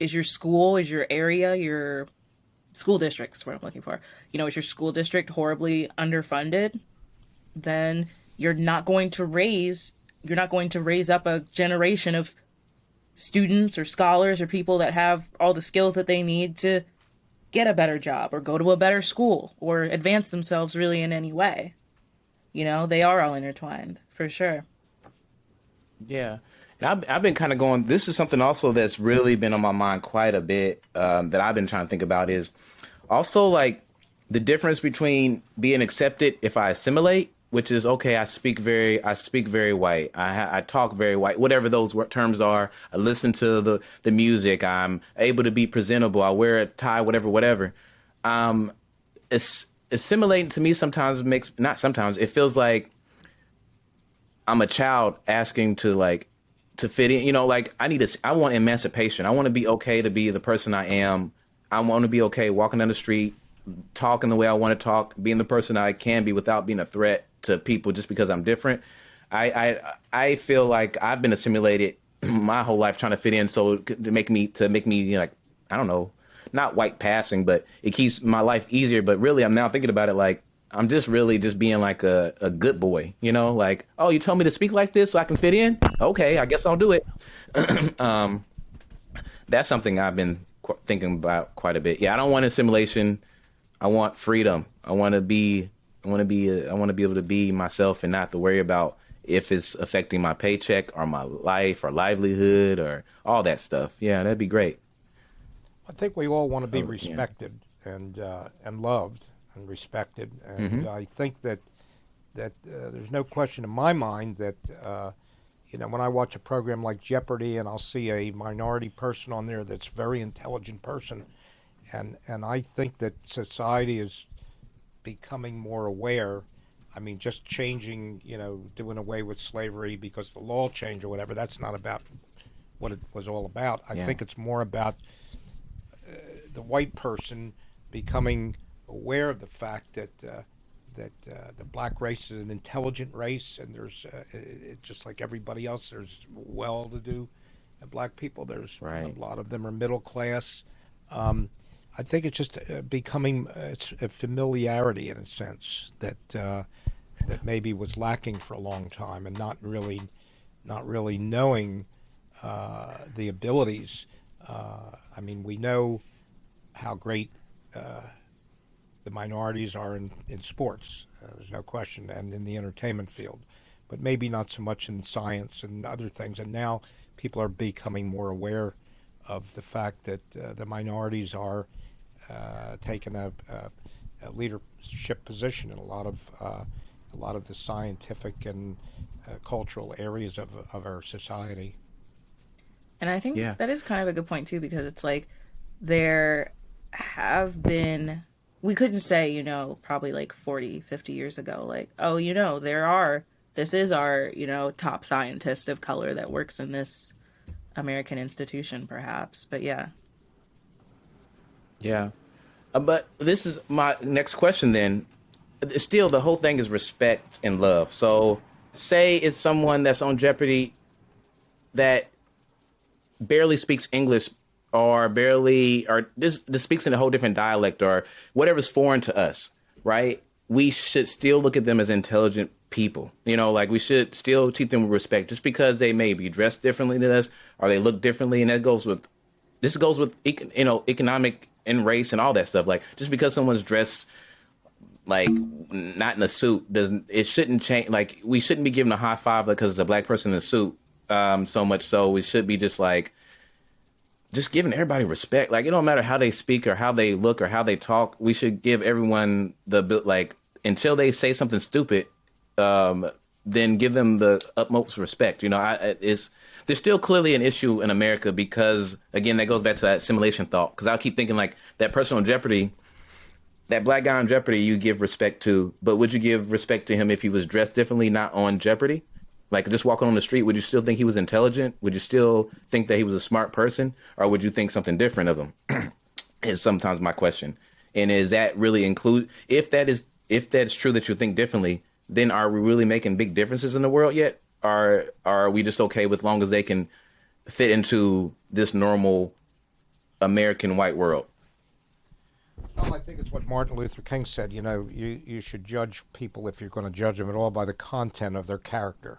S5: is your school, is your area, your school district is what I'm looking for, you know, is your school district horribly underfunded? Then you're not going to raise up a generation of students or scholars or people that have all the skills that they need to get a better job or go to a better school or advance themselves really in any way. You know, they are all intertwined for sure.
S2: Yeah. And I've been kind of going, this is something also that's really been on my mind quite a bit, that I've been trying to think about is also like the difference between being accepted if I assimilate, which is okay. I speak very white. I talk very white, whatever those terms are. I listen to the music. I'm able to be presentable. I wear a tie, whatever. It's assimilating to me sometimes makes, not sometimes, it feels like I'm a child asking to fit in, like I want emancipation. I want to be okay to be the person I am. I want to be okay walking down the street, talking the way I want to talk, being the person I can be without being a threat to people just because I'm different. I feel like I've been assimilated my whole life trying to fit in. So to make me, like, I don't know, not white passing, but it keeps my life easier. But really, I'm now thinking about it like, I'm just really just being like a good boy, like, oh, you told me to speak like this so I can fit in? Okay, I guess I'll do it. That's something I've been thinking about quite a bit. Yeah, I don't want assimilation. I want freedom. I want to be able to be myself and not have to worry about if it's affecting my paycheck or my life or livelihood or all that stuff. Yeah, that'd be great.
S1: I think we all want to be respected and loved and respected, and I think that there's no question in my mind that when I watch a program like Jeopardy and I'll see a minority person on there that's a very intelligent person, and I think that society is becoming more aware. I mean, just changing, doing away with slavery because the law changed or whatever, that's not about what it was all about. I think it's more about the white person becoming aware of the fact that the black race is an intelligent race, and there's just like everybody else, there's well-to-do black people. There's a lot of them are middle class. I think it's just becoming a familiarity in a sense that maybe was lacking for a long time, and not really knowing the abilities. I mean, we know how great the minorities are in sports. There's no question, and in the entertainment field, but maybe not so much in science and other things. And now people are becoming more aware of the fact that the minorities are taking a leadership position in a lot of the scientific and cultural areas of our society.
S5: And I think that is kind of a good point too, because it's like there have been, we couldn't say, probably like 40, 50 years ago, like, oh, this is our, top scientist of color that works in this American institution, perhaps. But yeah.
S2: Yeah. But this is my next question then. Still, the whole thing is respect and love. So say it's someone that's on Jeopardy that barely speaks English or this speaks in a whole different dialect or whatever's foreign to us, right? We should still look at them as intelligent people. Like we should still treat them with respect just because they may be dressed differently than us or they look differently. And this goes with economic and race and all that stuff. Like just because someone's dressed like not in a suit it shouldn't change. Like we shouldn't be giving a high five because it's a black person in a suit. So much so we should be just giving everybody respect. Like it don't matter how they speak or how they look or how they talk. We should give everyone until they say something stupid, then give them the utmost respect. There's still clearly an issue in America because, again, that goes back to that assimilation thought. Because I keep thinking like that person on Jeopardy, that black guy on Jeopardy, you give respect to, but would you give respect to him if he was dressed differently, not on Jeopardy? Like just walking on the street, would you still think he was intelligent? Would you still think that he was a smart person? Or would you think something different of him? Is sometimes my question. And is that really if that's true that you think differently, then are we really making big differences in the world yet? Or are we just okay with long as they can fit into this normal American white world?
S1: Well, I think it's what Martin Luther King said. You should judge people, if you're going to judge them at all, by the content of their character.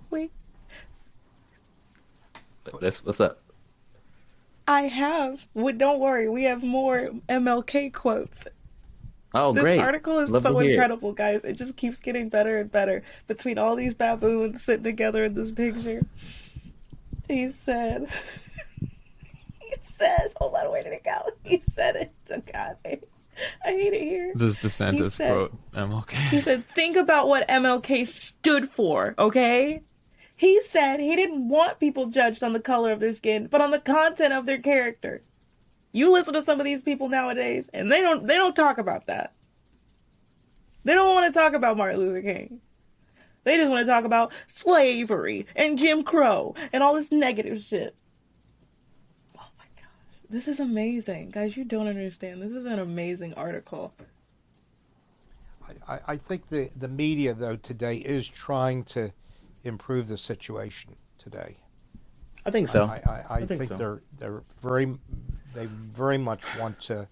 S5: Wait.
S2: What's up?
S5: I have. Well, don't worry, we have more MLK quotes.
S2: Oh,
S5: This
S2: great.
S5: article is
S2: Love to
S5: so
S2: hear it.
S5: incredible, guys. It just keeps getting better and better between all these baboons sitting together in this picture. He said, he says, hold on, where did it go? He said it. Oh, God, I hate it here.
S4: This
S5: He
S4: DeSantis
S5: said-
S4: quote, MLK.
S5: He said, think about what MLK stood for, okay? He said he didn't want people judged on the color of their skin, but on the content of their character. You listen to some of these people nowadays, and they don't talk about that. They don't want to talk about Martin Luther King. They just want to talk about slavery and Jim Crow and all this negative shit. Oh my gosh. This is amazing. Guys, you don't understand. This is an amazing article.
S1: I think the media, though, today is trying to improve the situation today.
S2: I think so.
S1: I think
S2: so.
S1: they very much want to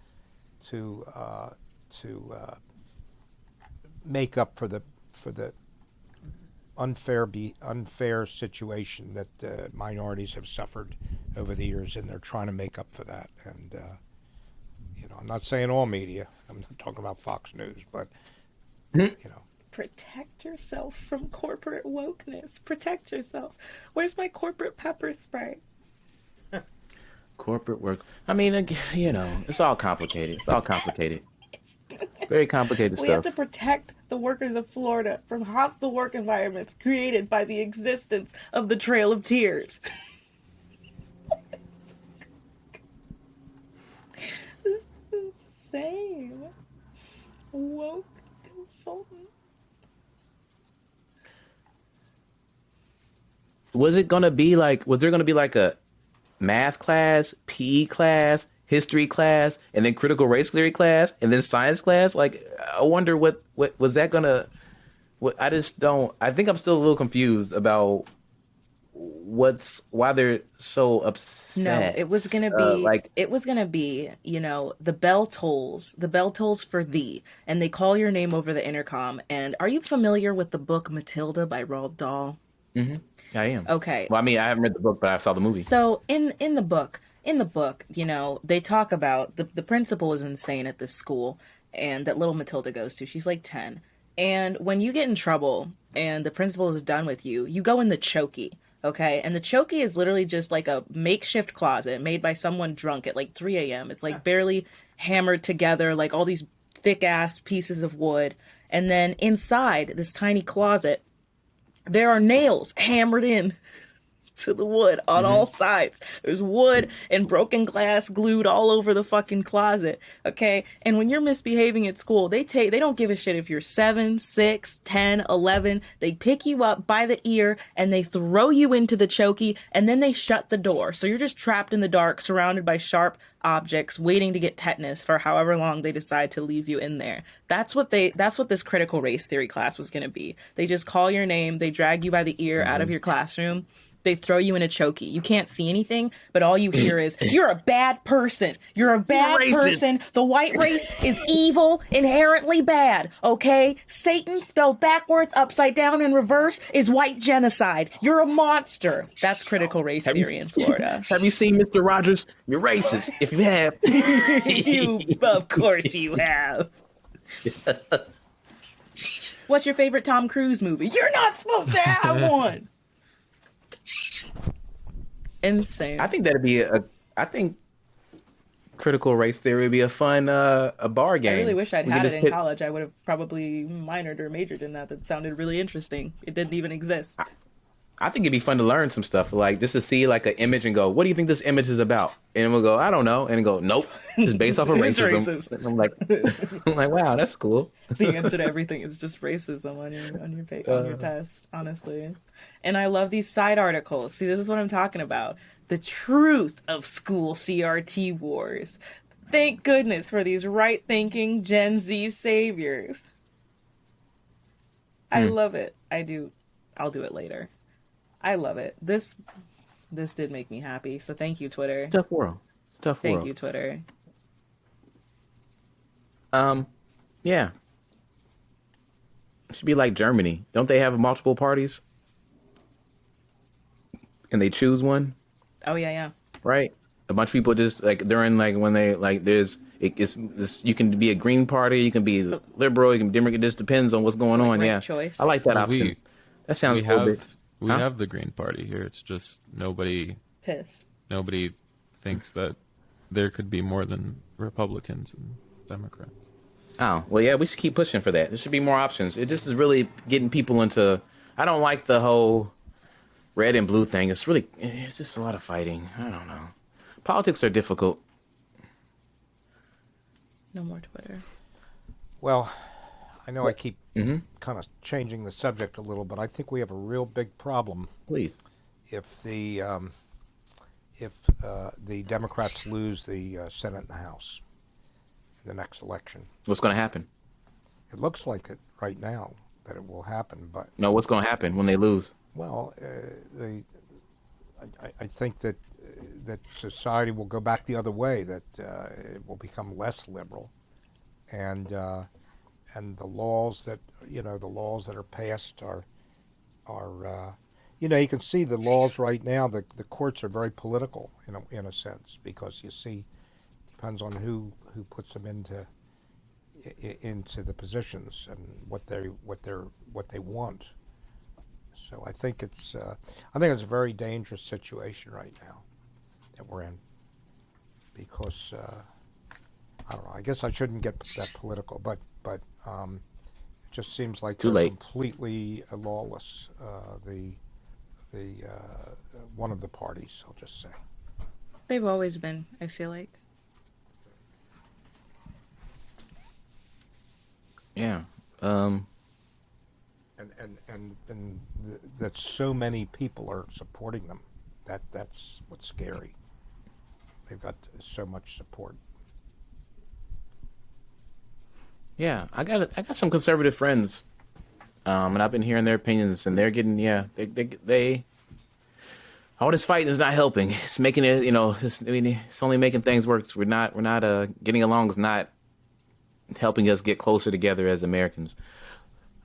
S1: make up for the unfair situation that minorities have suffered over the years, and they're trying to make up for that. And I'm not saying all media. I'm not talking about Fox News, but
S5: Protect yourself from corporate wokeness. Protect yourself. Where's my corporate pepper spray?
S2: Corporate work. I mean, it's all complicated. It's all complicated. Very complicated
S5: We have
S2: stuff.
S5: to protect the workers of Florida from hostile work environments created by the existence of the Trail of Tears. This is insane. Woke consultant.
S2: Was there gonna be like a math class, PE class, history class, and then critical race theory class, and then science class? Like, I wonder what was that gonna? What I just don't. I think I'm still a little confused about why they're so upset.
S5: No, it was gonna be
S2: like
S5: it was gonna be, the bell tolls for thee, and they call your name over the intercom. And are you familiar with the book Matilda by Roald Dahl?
S2: I am.
S5: Okay.
S2: Well, I mean, I haven't read the book, but I saw the movie.
S5: So in the book, they talk about the principal is insane at this school, and that little Matilda goes to. She's like 10, and when you get in trouble and the principal is done with you, you go in the chokey. Okay, and the chokey is literally just like a makeshift closet made by someone drunk at like 3 a.m. It's like barely hammered together, like all these thick ass pieces of wood, and then inside this tiny closet, there are nails hammered in to the wood on all sides. There's wood and broken glass glued all over the fucking closet. Okay. And when you're misbehaving at school, they don't give a shit if you're 7, 6, 10, 11. They pick you up by the ear and they throw you into the chokey, and then they shut the door. So you're just trapped in the dark, surrounded by sharp objects, waiting to get tetanus for however long they decide to leave you in there. That's what this critical race theory class was going to be. They just call your name, they drag you by the ear out of your classroom, they throw you in a chokey. You can't see anything, but all you hear is, you're a bad person. You're a bad person. The white race is evil, inherently bad, okay? Satan spelled backwards, upside down, and reverse is white genocide. You're a monster. That's critical race theory in Florida.
S2: Have you seen Mr. Rogers? You're racist. If you have.
S5: Of course you have. What's your favorite Tom Cruise movie? You're not supposed to have one. Insane.
S2: I think that'd be I think critical race theory would be a fun a bar game.
S5: I really wish I'd
S2: We
S5: had
S2: could
S5: it
S2: just
S5: in
S2: pit-
S5: college. I would have probably minored or majored in that. That sounded really interesting. It didn't even exist.
S2: I think it'd be fun to learn some stuff, like just to see like an image and go, what do you think this image is about? And we'll go, I don't know, and go, nope, it's based off of
S5: It's
S2: racism.
S5: racist.
S2: I'm like, wow, that's cool.
S5: The answer to everything is just racism on your test, honestly. And I love these side articles. See, this is what I'm talking about. The truth of school CRT wars. Thank goodness for these right-thinking Gen Z saviors. I love it. I do. I'll do it later. I love it. This did make me happy. So thank you, Twitter.
S2: Tough world.
S5: Thank you, Twitter.
S2: Yeah. It should be like Germany. Don't they have multiple parties? And they choose one?
S5: Oh yeah.
S2: right? A bunch of people just like during like when they like it's this, you can be a Green Party, you can be liberal, you can be Democrat. It just depends on what's going
S5: Like
S2: on.
S5: right
S2: Yeah,
S5: choice.
S2: I like that
S4: Well,
S2: option. That sounds
S4: we
S2: a little bit.
S4: we have the Green Party here. It's just nobody
S5: Piss.
S4: thinks that there could be more than Republicans and Democrats.
S2: Oh, well, yeah, we should keep pushing for that. There should be more options. It just is really getting people into. I don't like the whole red and blue thing. It's just a lot of fighting. I don't know. Politics are difficult.
S5: No more Twitter.
S1: Well, I know I keep kind of changing the subject a little, but I think we have a real big problem
S2: Please.
S1: if the Democrats lose the Senate and the House in the next election.
S2: What's going to happen?
S1: It looks like it right now that it will happen, but
S2: No, what's going to happen when they lose?
S1: well, I think that society will go back the other way. That it will become less liberal, and the laws that are passed are you can see the laws right now. The courts are very political in a sense, because you see, depends on who puts them into the positions and what they want. So I think it's a very dangerous situation right now that we're in, because I don't know. I guess I shouldn't get that political, but it just seems like
S2: Too
S1: they're
S2: late.
S1: completely lawless. The one of the parties, I'll just say.
S5: They've always been, I feel like.
S2: Yeah.
S1: And that so many people are supporting them. That's what's scary. They've got so much support.
S2: Yeah, I got some conservative friends, and I've been hearing their opinions, and they're getting they all this fighting is not helping. It's making it it's only making things worse. We're not getting along. Is not helping us get closer together as Americans.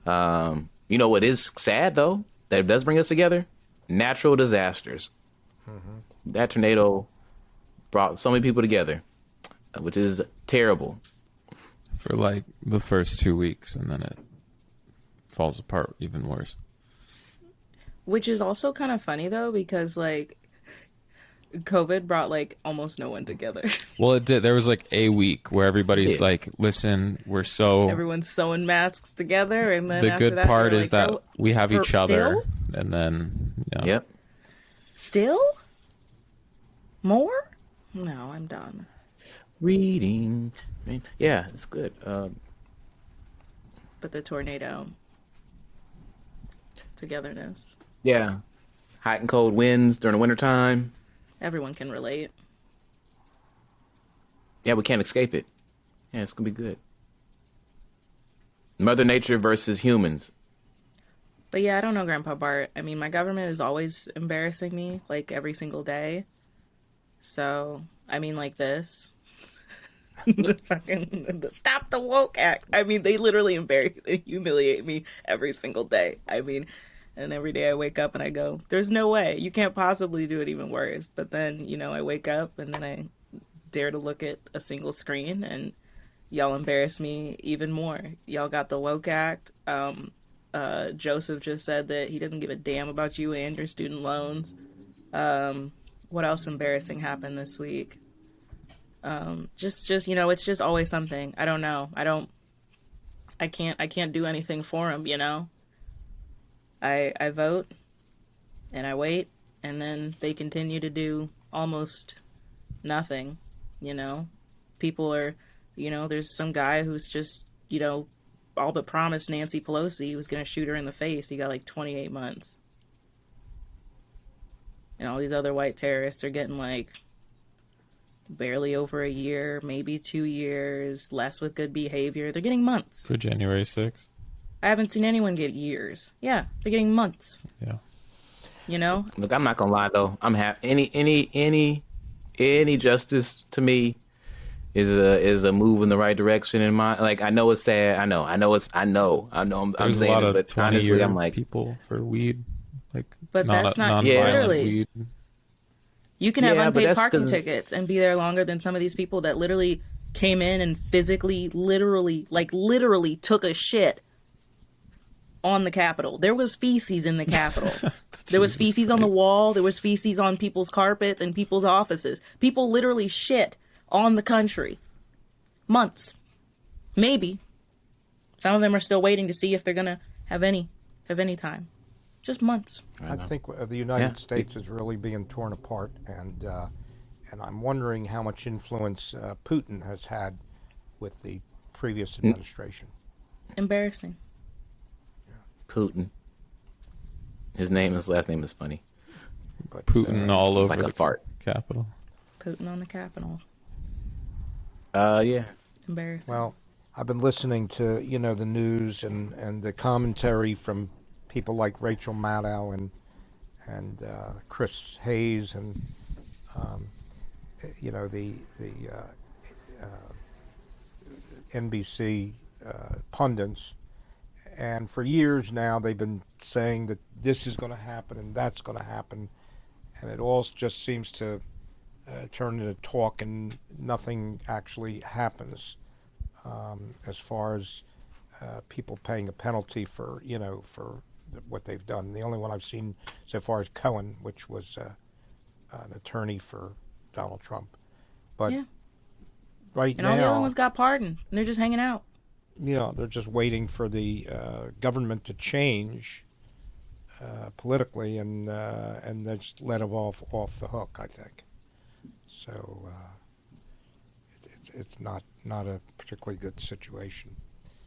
S2: What is sad though, that it does bring us together? Natural disasters. Mm-hmm. That tornado brought so many people together, which is terrible.
S4: For like the first 2 weeks, and then it falls apart even worse.
S5: Which is also kind of funny though, because like COVID brought like almost no one together.
S4: Well, it did. There was like a week where everybody's like, listen,
S5: Everyone's sewing masks together, and then
S4: the
S5: after
S4: good
S5: that,
S4: part
S5: they're
S4: is
S5: like,
S4: that
S5: "Oh,
S4: we have each other.
S5: still?
S4: And then,
S2: Yep.
S5: Still? More? No, I'm done.
S2: Reading. Yeah, it's good.
S5: But the tornado. Togetherness.
S2: Yeah. Hot and cold winds during the wintertime.
S5: Everyone can relate.
S2: Yeah, we can't escape it. Yeah, it's going to be good. Mother Nature versus humans.
S5: But yeah, I don't know, Grandpa Bart. I mean, my government is always embarrassing me, like, every single day. So, I mean, like this. the Stop the Woke Act. I mean, they literally embarrass and humiliate me every single day. I mean, and every day I wake up and I go, there's no way. You can't possibly do it even worse. But then, I wake up and then I dare to look at a single screen and y'all embarrass me even more. Y'all got the Woke Act. Joseph just said that he doesn't give a damn about you and your student loans. What else embarrassing happened this week? Just it's just always something. I don't know. I can't do anything for them, I vote and I wait, and then they continue to do almost nothing, People are, there's some guy who's just, all but promised Nancy Pelosi he was going to shoot her in the face. He got like 28 months. And all these other white terrorists are getting like barely over a year, maybe 2 years, less with good behavior. They're getting months.
S4: for January 6th.
S5: I haven't seen anyone get years. Yeah, they're getting months.
S4: Yeah.
S2: Look, I'm not gonna lie though. I'm happy. Any justice to me is a move in the right direction. In my I know it's sad. I know. I'm
S4: There's
S2: saying
S4: a lot
S2: it,
S4: of
S2: but
S4: 20
S2: honestly,
S4: year
S2: I'm like,
S4: people for weed, like
S5: But that's not
S4: nonviolent
S5: literally.
S4: weed.
S5: You can have
S2: Yeah, but
S5: unpaid
S2: that's
S5: parking
S2: 'cause-
S5: tickets and be there longer than some of these people that literally came in and physically, literally took a shit on the Capitol. There was feces in the Capitol. There was
S4: Jesus
S5: feces on the
S4: Christ.
S5: wall. There was feces on people's carpets and people's offices. People literally shit on the country. Months. Maybe. Some of them are still waiting to see if they're going to have any time. Just months.
S1: I think the United
S2: Yeah.
S1: States is really being torn apart, and I'm wondering how much influence Putin has had with the previous administration.
S5: Embarrassing.
S2: Putin. His last name is funny.
S1: But
S4: Putin all
S2: it's
S4: over
S2: like a
S4: the
S2: fart.
S4: Capitol.
S5: Putin on the Capitol.
S2: Yeah.
S5: Embarrassing.
S1: Well, I've been listening to the news and the commentary from people like Rachel Maddow and Chris Hayes and the NBC pundits, and for years now they've been saying that this is going to happen and that's going to happen, and it all just seems to turn into talk and nothing actually happens as far as people paying a penalty for what they've done. The only one I've seen so far is Cohen, which was an attorney for Donald Trump. But
S5: Yeah.
S1: right
S5: And
S1: now,
S5: all the other ones got pardoned, and they're just hanging out.
S1: they're just waiting for the government to change politically, and they just let them off the hook, I think. So it's not a particularly good situation.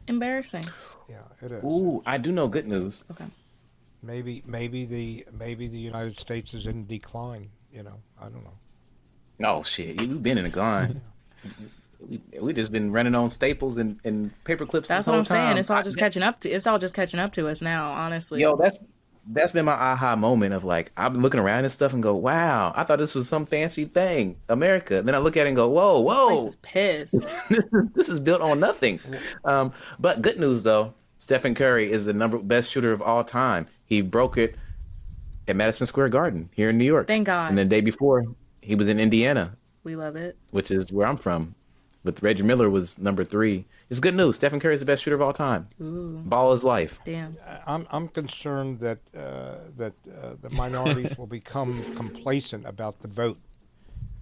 S5: Embarrassing.
S1: Yeah, it is.
S2: Ooh, I do know good news.
S5: Okay.
S1: Maybe the United States is in decline. I don't know.
S2: Oh shit, we've been in a grind. We just been running on staples and paper clips.
S5: That's
S2: this
S5: what
S2: whole
S5: I'm saying.
S2: time.
S5: It's all just catching up to. It's all just catching up to us now. Honestly.
S2: Yo, that's been my aha moment of like I've been looking around and stuff and go, wow, I thought this was some fancy thing, America. And then I look at it and go, whoa,
S5: This
S2: whoa,
S5: place is pissed.
S2: this is built on nothing. But good news though, Stephen Curry is the best shooter of all time. He broke it at Madison Square Garden here in New York.
S5: Thank God.
S2: And the day before, he was in Indiana,
S5: We love it.
S2: which is where I'm from. But Reggie Miller was number 3. It's good news. Stephen Curry is the best shooter of all time.
S5: Ooh.
S2: Ball is life.
S5: Damn.
S1: I'm concerned that the minorities will become complacent about the vote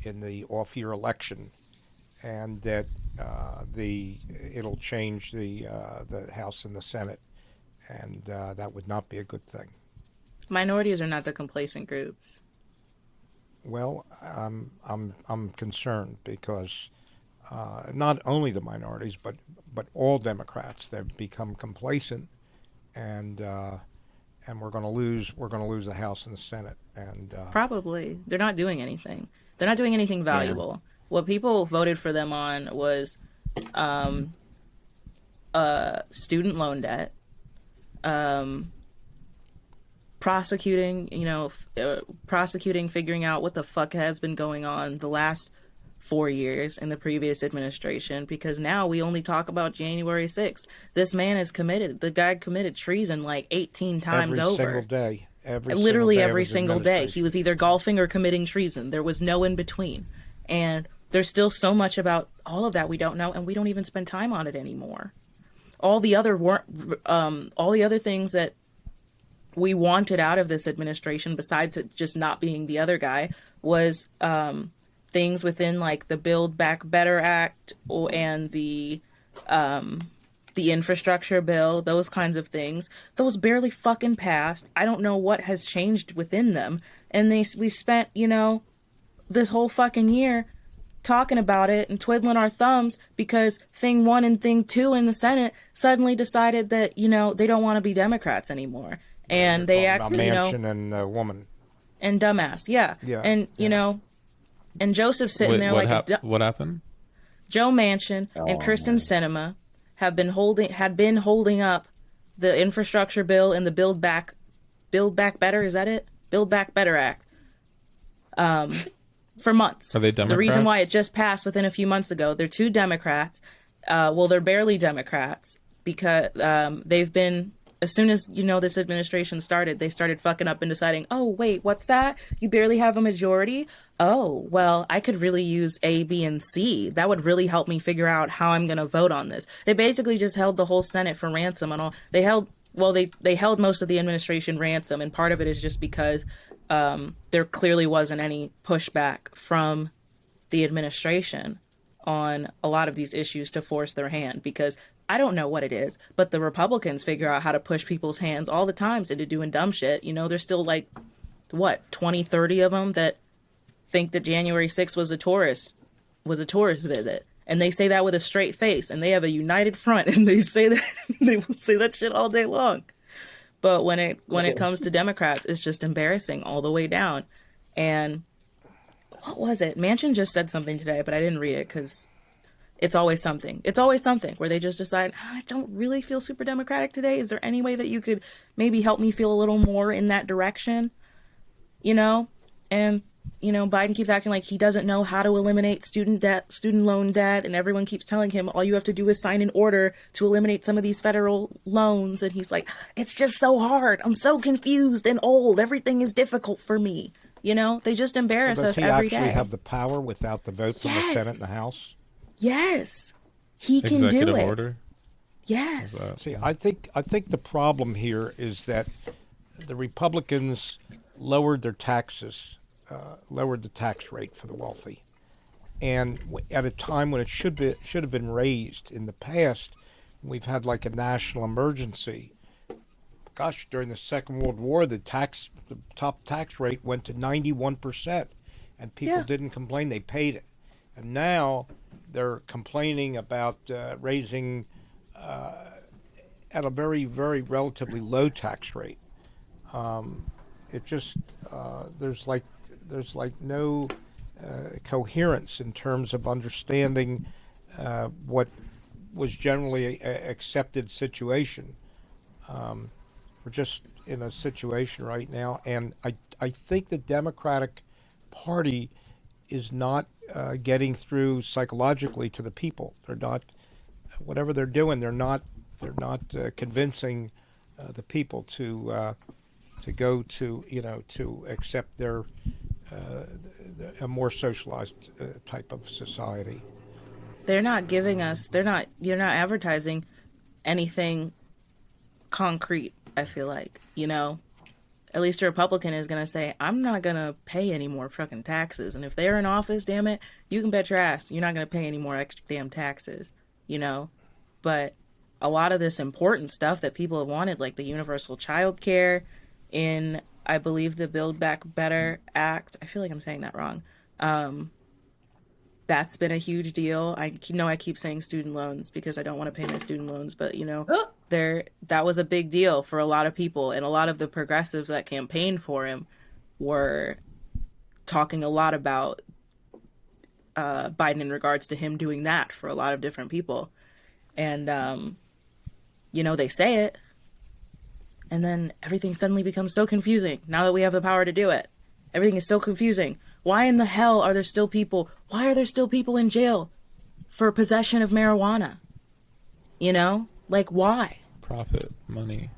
S1: in the off-year election, and that it'll change the House and the Senate, and that would not be a good thing.
S5: Minorities are not the complacent groups.
S1: Well, I'm concerned because not only the minorities, but all Democrats, they've become complacent, and we're going to lose the House and the Senate, and
S5: Probably. They're not doing anything. They're not doing anything valuable. What people voted for them on was student loan debt, prosecuting, figuring out what the fuck has been going on the last 4 years in the previous administration, because now we only talk about January 6th. This man the guy committed treason like 18 times
S1: every
S5: over.
S1: single day.
S5: Literally
S1: single day of
S5: every
S1: his
S5: single day. He
S1: administration.
S5: was either golfing or committing treason. There was no in between. And there's still so much about all of that we don't know, and we don't even spend time on it anymore. All the other things that we wanted out of this administration, besides it just not being the other guy, was things within like the Build Back Better Act and the infrastructure bill, those kinds of things. Those barely fucking passed. I don't know what has changed within them. And we spent, this whole fucking year talking about it and twiddling our thumbs because thing 1 and thing 2 in the Senate suddenly decided that, they don't want to be Democrats anymore. And they act,
S1: Manchin and woman.
S5: and dumbass. Yeah. And, and Joseph's sitting there like
S4: what happened?
S5: Joe Manchin and Kristen Sinema had been holding up the infrastructure bill and the Build Back Better, is that it? Build Back Better Act. For months.
S4: Are they Democrats?
S5: The reason why it just passed within a few months ago, they're 2 Democrats. They're barely Democrats because they've been as soon as, this administration started, they started fucking up and deciding, oh, wait, what's that? You barely have a majority? Oh, well, I could really use A, B, and C. That would really help me figure out how I'm going to vote on this. They basically just held the whole Senate for ransom and all. They held most of the administration ransom, and part of it is just because there clearly wasn't any pushback from the administration on a lot of these issues to force their hand, because I don't know what it is, but the Republicans figure out how to push people's hands all the times into doing dumb shit. There's still 20, 30 of them that think that January 6th was a tourist visit. And they say that with a straight face, and they have a united front, and they say that they will say that shit all day long. But when it comes to Democrats, it's just embarrassing all the way down. And what was it? Manchin just said something today, but I didn't read it because it's always something. It's always something where they just decide, I don't really feel super Democratic today. Is there any way that you could maybe help me feel a little more in that direction? And, Biden keeps acting like he doesn't know how to eliminate student loan debt. And everyone keeps telling him, all you have to do is sign an order to eliminate some of these federal loans. And he's like, it's just so hard. I'm so confused and old. Everything is difficult for me. They just embarrass us every day.
S1: Does he actually have the power without the vote from the Senate and the House?
S5: Yes, he can do it.
S4: Executive order?
S5: Yes.
S1: See, I think the problem here is that the Republicans lowered their taxes, lowered the tax rate for the wealthy, and at a time when it should have been raised. In the past, we've had like a national emergency. Gosh, during the Second World War, the top tax rate went to 91%, and people didn't complain; they paid it. And now they're complaining about raising at a very, very relatively low tax rate. It just there's no coherence in terms of understanding what was generally a accepted situation. We're just in a situation right now, and I think the Democratic Party is not getting through psychologically to the people. They're not, whatever they're doing, they're not convincing the people to go to to accept their a more socialized type of society.
S5: They're not giving us. You're not advertising anything concrete. I feel like, at least a Republican is going to say, I'm not going to pay any more fucking taxes. And if they're in office, damn it, you can bet your ass you're not going to pay any more extra damn taxes, But a lot of this important stuff that people have wanted, like the universal child care in, I believe, the Build Back Better Act. I feel like I'm saying that wrong. That's been a huge deal. I keep saying student loans because I don't want to pay my student loans, but that was a big deal for a lot of people, and a lot of the progressives that campaigned for him were talking a lot about Biden in regards to him doing that for a lot of different people. And they say it, and then everything suddenly becomes so confusing now that we have the power to do it. Everything is so confusing. Why in the hell are there still people? Why are there still people in jail for possession of marijuana? Why?
S4: Profit, money.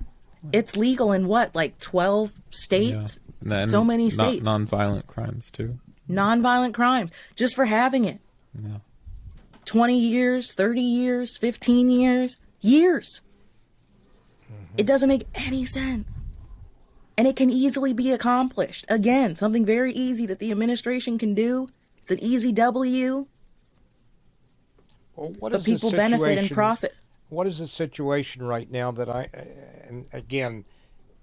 S5: It's legal in 12 states?
S4: Yeah.
S5: So many states.
S4: Non-violent crimes too.
S5: Non-violent crimes, just for having it.
S4: Yeah.
S5: 20 years, 30 years, 15 years. Years. Mm-hmm. It doesn't make any sense. And it can easily be accomplished. Again, something very easy that the administration can do. It's an easy W.
S1: Well,
S5: but people benefit and profit.
S1: What is the situation right now that and again,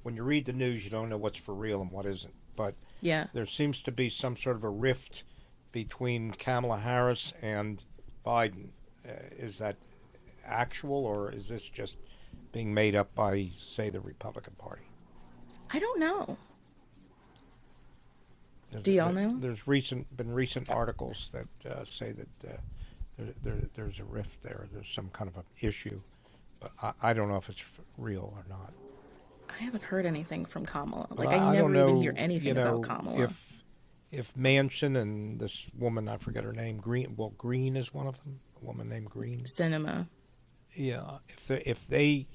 S1: when you read the news, you don't know what's for real and what isn't. But there seems to be some sort of a rift between Kamala Harris and Biden. Is that actual, or is this just being made up by, say, the Republican Party?
S5: I don't know. Do y'all know?
S1: There's been recent articles that say that there's a rift there. There's some kind of an issue, but I don't know if it's real or not.
S5: I haven't heard anything from Kamala.
S1: I
S5: never
S1: don't
S5: even
S1: know,
S5: hear anything about Kamala.
S1: If Manchin and this woman, I forget her name, Green is one of them, a woman named Green.
S5: Cinema.
S1: Yeah, if they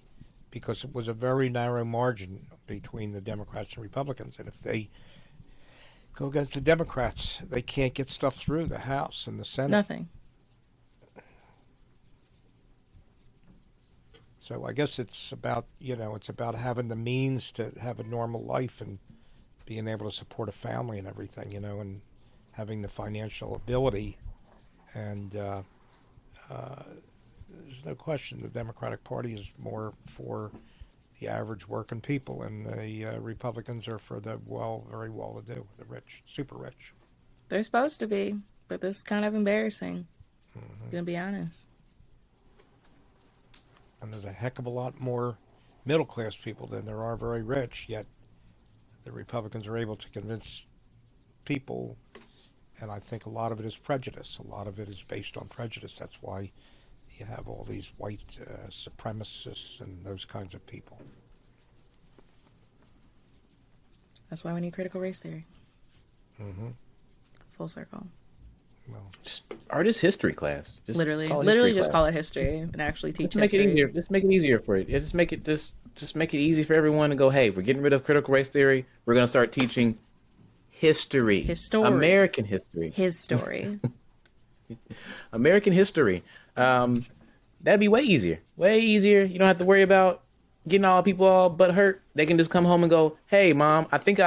S1: because it was a very narrow margin between the Democrats and Republicans. And if they go against the Democrats, they can't get stuff through the House and the Senate.
S5: Nothing.
S1: So I guess it's about, it's about having the means to have a normal life and being able to support a family and everything, and having the financial ability. And there's no question the Democratic Party is more for the average working people, and the Republicans are for the very well-to-do, the rich, super rich.
S5: They're supposed to be, but this is kind of embarrassing. I'm gonna be honest.
S1: And there's a heck of a lot more middle-class people than there are very rich, yet the Republicans are able to convince people, and I think a lot of it is prejudice. A lot of it is based on prejudice. That's why you have all these white supremacists and those kinds of people.
S5: That's why we need critical race theory.
S1: Mm-hmm.
S5: Full circle.
S1: Well,
S2: Or just history class.
S5: Literally
S2: call it
S5: call it history and actually teach
S2: Just make
S5: history.
S2: it easier. Just make it easier for you. Just make it easy for everyone to go, hey, we're getting rid of critical race theory. We're going to start teaching history. American history.
S5: His story.
S2: American history. That'd be way easier. Way easier. You don't have to worry about getting all people all butt hurt. They can just come home and go, hey, Mom, I think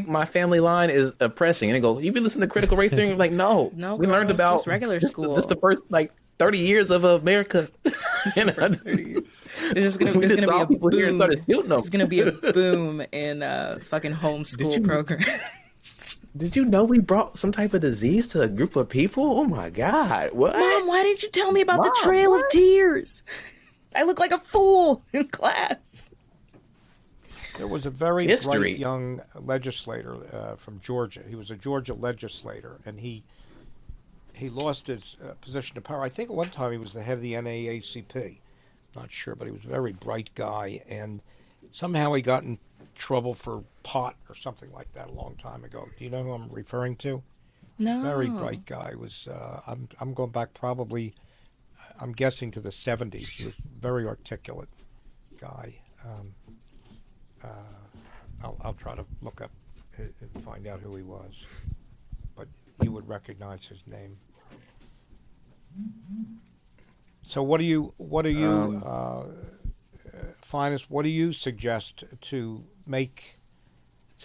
S2: my family line is oppressing. And they go, you been listening to critical race theory? Like, no. We
S5: girl,
S2: learned about
S5: just regular school.
S2: Just the first 30 years of America.
S5: There's just gonna be a
S2: people here and
S5: boom.
S2: started shooting them.
S5: There's gonna be a boom in fucking homeschool program.
S2: Did you know we brought some type of disease to a group of people? Oh my God! What?
S5: Mom, why didn't you tell me about the Trail of Tears? I look like a fool in class.
S1: there was a very
S2: History.
S1: bright young legislator from Georgia. He was a Georgia legislator, and he lost his position of power. I think at one time he was the head of the NAACP. Not sure, but he was a very bright guy, and somehow he got in trouble for pot or something like that a long time ago. Do you know who I'm referring to?
S5: No.
S1: Very bright guy. Was I'm going back probably, I'm guessing to the 70s. He was a very articulate guy. I'll try to look up and find out who he was, but you would recognize his name. So what do you Phines, what do you suggest to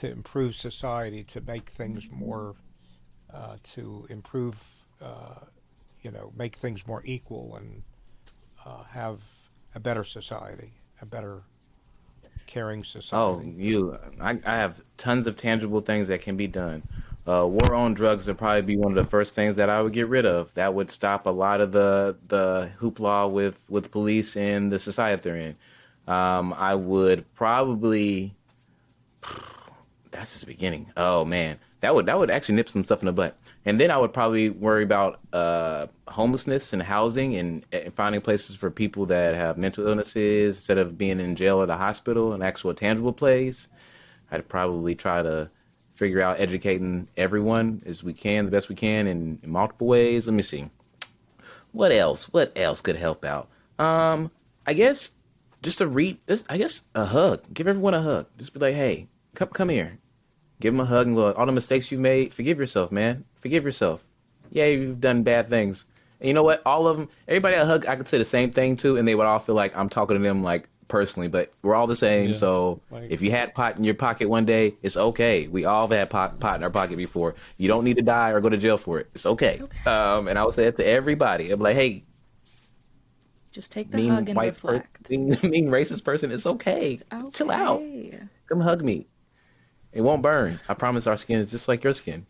S1: improve society, to make things more, to improve, make things more equal and have a better society, a better caring society?
S2: I have tons of tangible things that can be done. War on drugs would probably be one of the first things that I would get rid of. That would stop a lot of the hoopla with police and the society they're in. I would probably, that's just the beginning. Oh man, that would actually nip some stuff in the butt. And then I would probably worry about homelessness and housing and finding places for people that have mental illnesses instead of being in jail or the hospital, an actual tangible place. I'd probably try to figure out educating everyone as we can, the best we can in multiple ways. Let me see. What else could help out? I guess just a hug. Give everyone a hug. Just be like, hey, come here. Give them a hug and go, all the mistakes you made, forgive yourself, man. Forgive yourself. Yeah, you've done bad things. And you know what? All of them, everybody I hug, I could say the same thing to, and they would all feel like I'm talking to them like personally, but we're all the same.
S4: Yeah,
S2: so if you had pot in your pocket one day, it's okay. We all have had pot in our pocket before. You don't need to die or go to jail for it. It's okay. And I would say that to everybody. I'd be like, hey,
S5: just take the hug and reflect.
S2: Mean racist person, it's okay. Chill out. Come hug me. It won't burn. I promise our skin is just like your skin.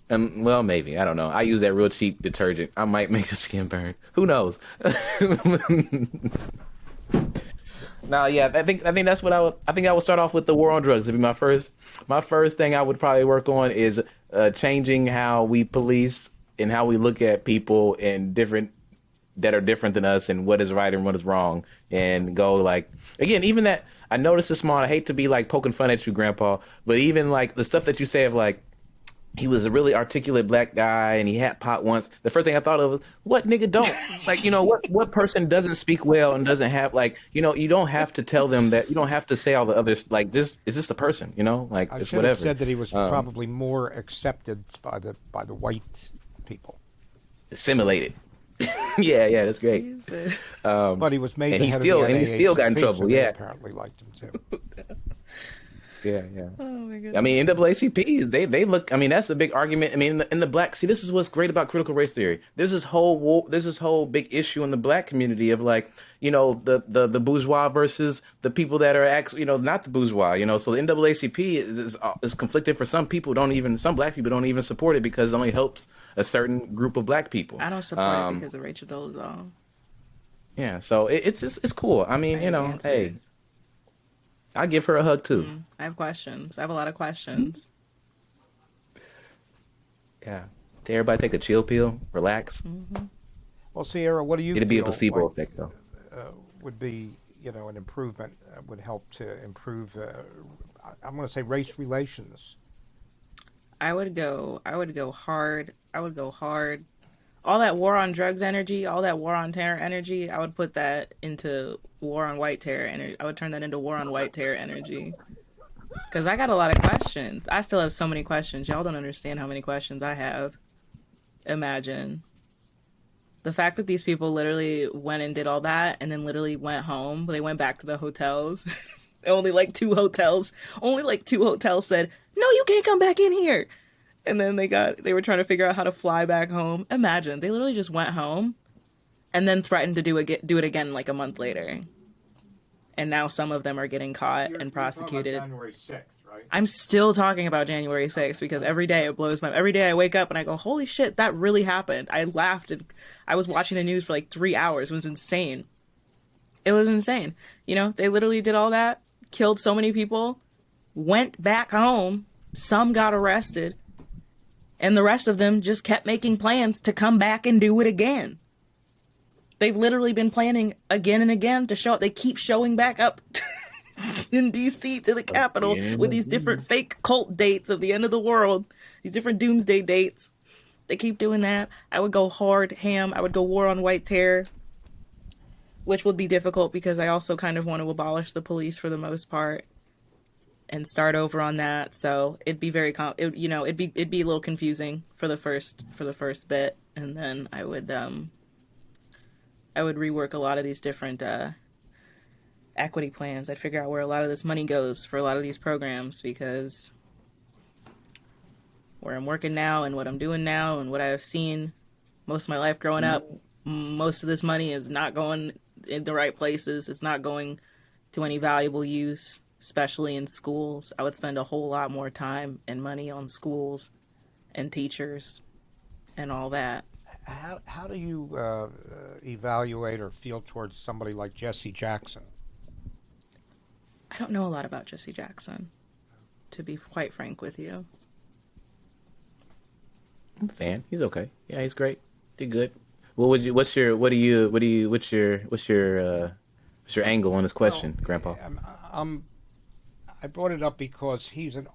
S2: Well, maybe. I don't know. I use that real cheap detergent. I might make the skin burn. Who knows? Now, yeah, I think that's what I would start off with the war on drugs. It'd be my first thing I would probably work on is changing how we police and how we look at people that are different than us and what is right and what is wrong, and go like, again, even that, I know this is small. I hate to be like poking fun at you, Grandpa, but even like the stuff that you say of like, he was a really articulate black guy, and he had pot once. The first thing I thought of was, what nigga don't? Like, you know, what person doesn't speak well and doesn't have, like, you know, you don't have to tell them that, you don't have to say all the others, like, this is just a person, you know, like,
S1: I
S2: it's
S1: should
S2: whatever.
S1: have said that he was probably more accepted by the white people.
S2: Assimilated. yeah, that's great.
S1: But he was made
S2: and
S1: the
S2: he
S1: head
S2: still
S1: of the
S2: and he still got in
S1: NAACP,
S2: trouble.
S1: so they
S2: Yeah,
S1: apparently liked him too.
S2: yeah.
S5: Oh my goodness.
S2: I mean, NAACP, they look. I mean, that's a big argument. I mean, in the black, see, this is what's great about critical race theory. There's this whole big issue in the black community of, like, you know, the bourgeois versus the people that are actually, you know, not the bourgeois. You know, so the NAACP is conflicted for some people. Some black people don't even support it because it only helps a certain group of black people.
S5: I don't support it because of Rachel Dolezal.
S2: Yeah, so it's cool. I mean, you know, hey. I give her a hug too.
S5: I have questions. I have a lot of questions.
S2: Yeah. To everybody, take a chill pill, relax.
S1: Well, Sierra, what do you
S2: It'd
S1: feel
S2: be a placebo
S1: like,
S2: effect, though.
S1: would be, you know, an improvement, would help to improve, I'm going to say, race relations?
S5: I would go hard. All that war on drugs energy, all that war on terror energy, I would put that into war on white terror energy. I would turn that into war on white terror energy. Because I got a lot of questions. I still have so many questions. Y'all don't understand how many questions I have. Imagine. The fact that these people literally went and did all that and then literally went home. They went back to the hotels. Only like two hotels said, no, you can't come back in here. And then they were trying to figure out how to fly back home. Imagine, they literally just went home and then threatened to do it again like a month later. And now some of them are getting caught and prosecuted.
S1: You're talking about January 6th, right?
S5: I'm still talking about January 6th because every day it blows every day I wake up and I go, holy shit, that really happened. I laughed and I was watching the news for like 3 hours. It was insane. It was insane. You know, they literally did all that, killed so many people, went back home, some got arrested, and the rest of them just kept making plans to come back and do it again. They've literally been planning again and again to show up. They keep showing back up in D.C. to the Capitol with these different fake cult dates of the end of the world, these different doomsday dates. They keep doing that. I would go hard ham. I would go war on white terror, which would be difficult because I also kind of want to abolish the police for the most part and start over on that. So it'd be very it'd be a little confusing for the first bit, and then I would rework a lot of these different equity plans. I'd figure out where a lot of this money goes for a lot of these programs, because where I'm working now and what I'm doing now and what I've seen most of my life growing up, most of this money is not going in the right places. It's not going to any valuable use, especially in schools. I would spend a whole lot more time and money on schools and teachers and all that.
S1: How do you evaluate or feel towards somebody like Jesse Jackson?
S5: I don't know a lot about Jesse Jackson, to be quite frank with you.
S2: I'm a fan. He's okay. Yeah, he's great. Did good. What's your angle on this question, Grandpa?
S1: I brought it up because he's an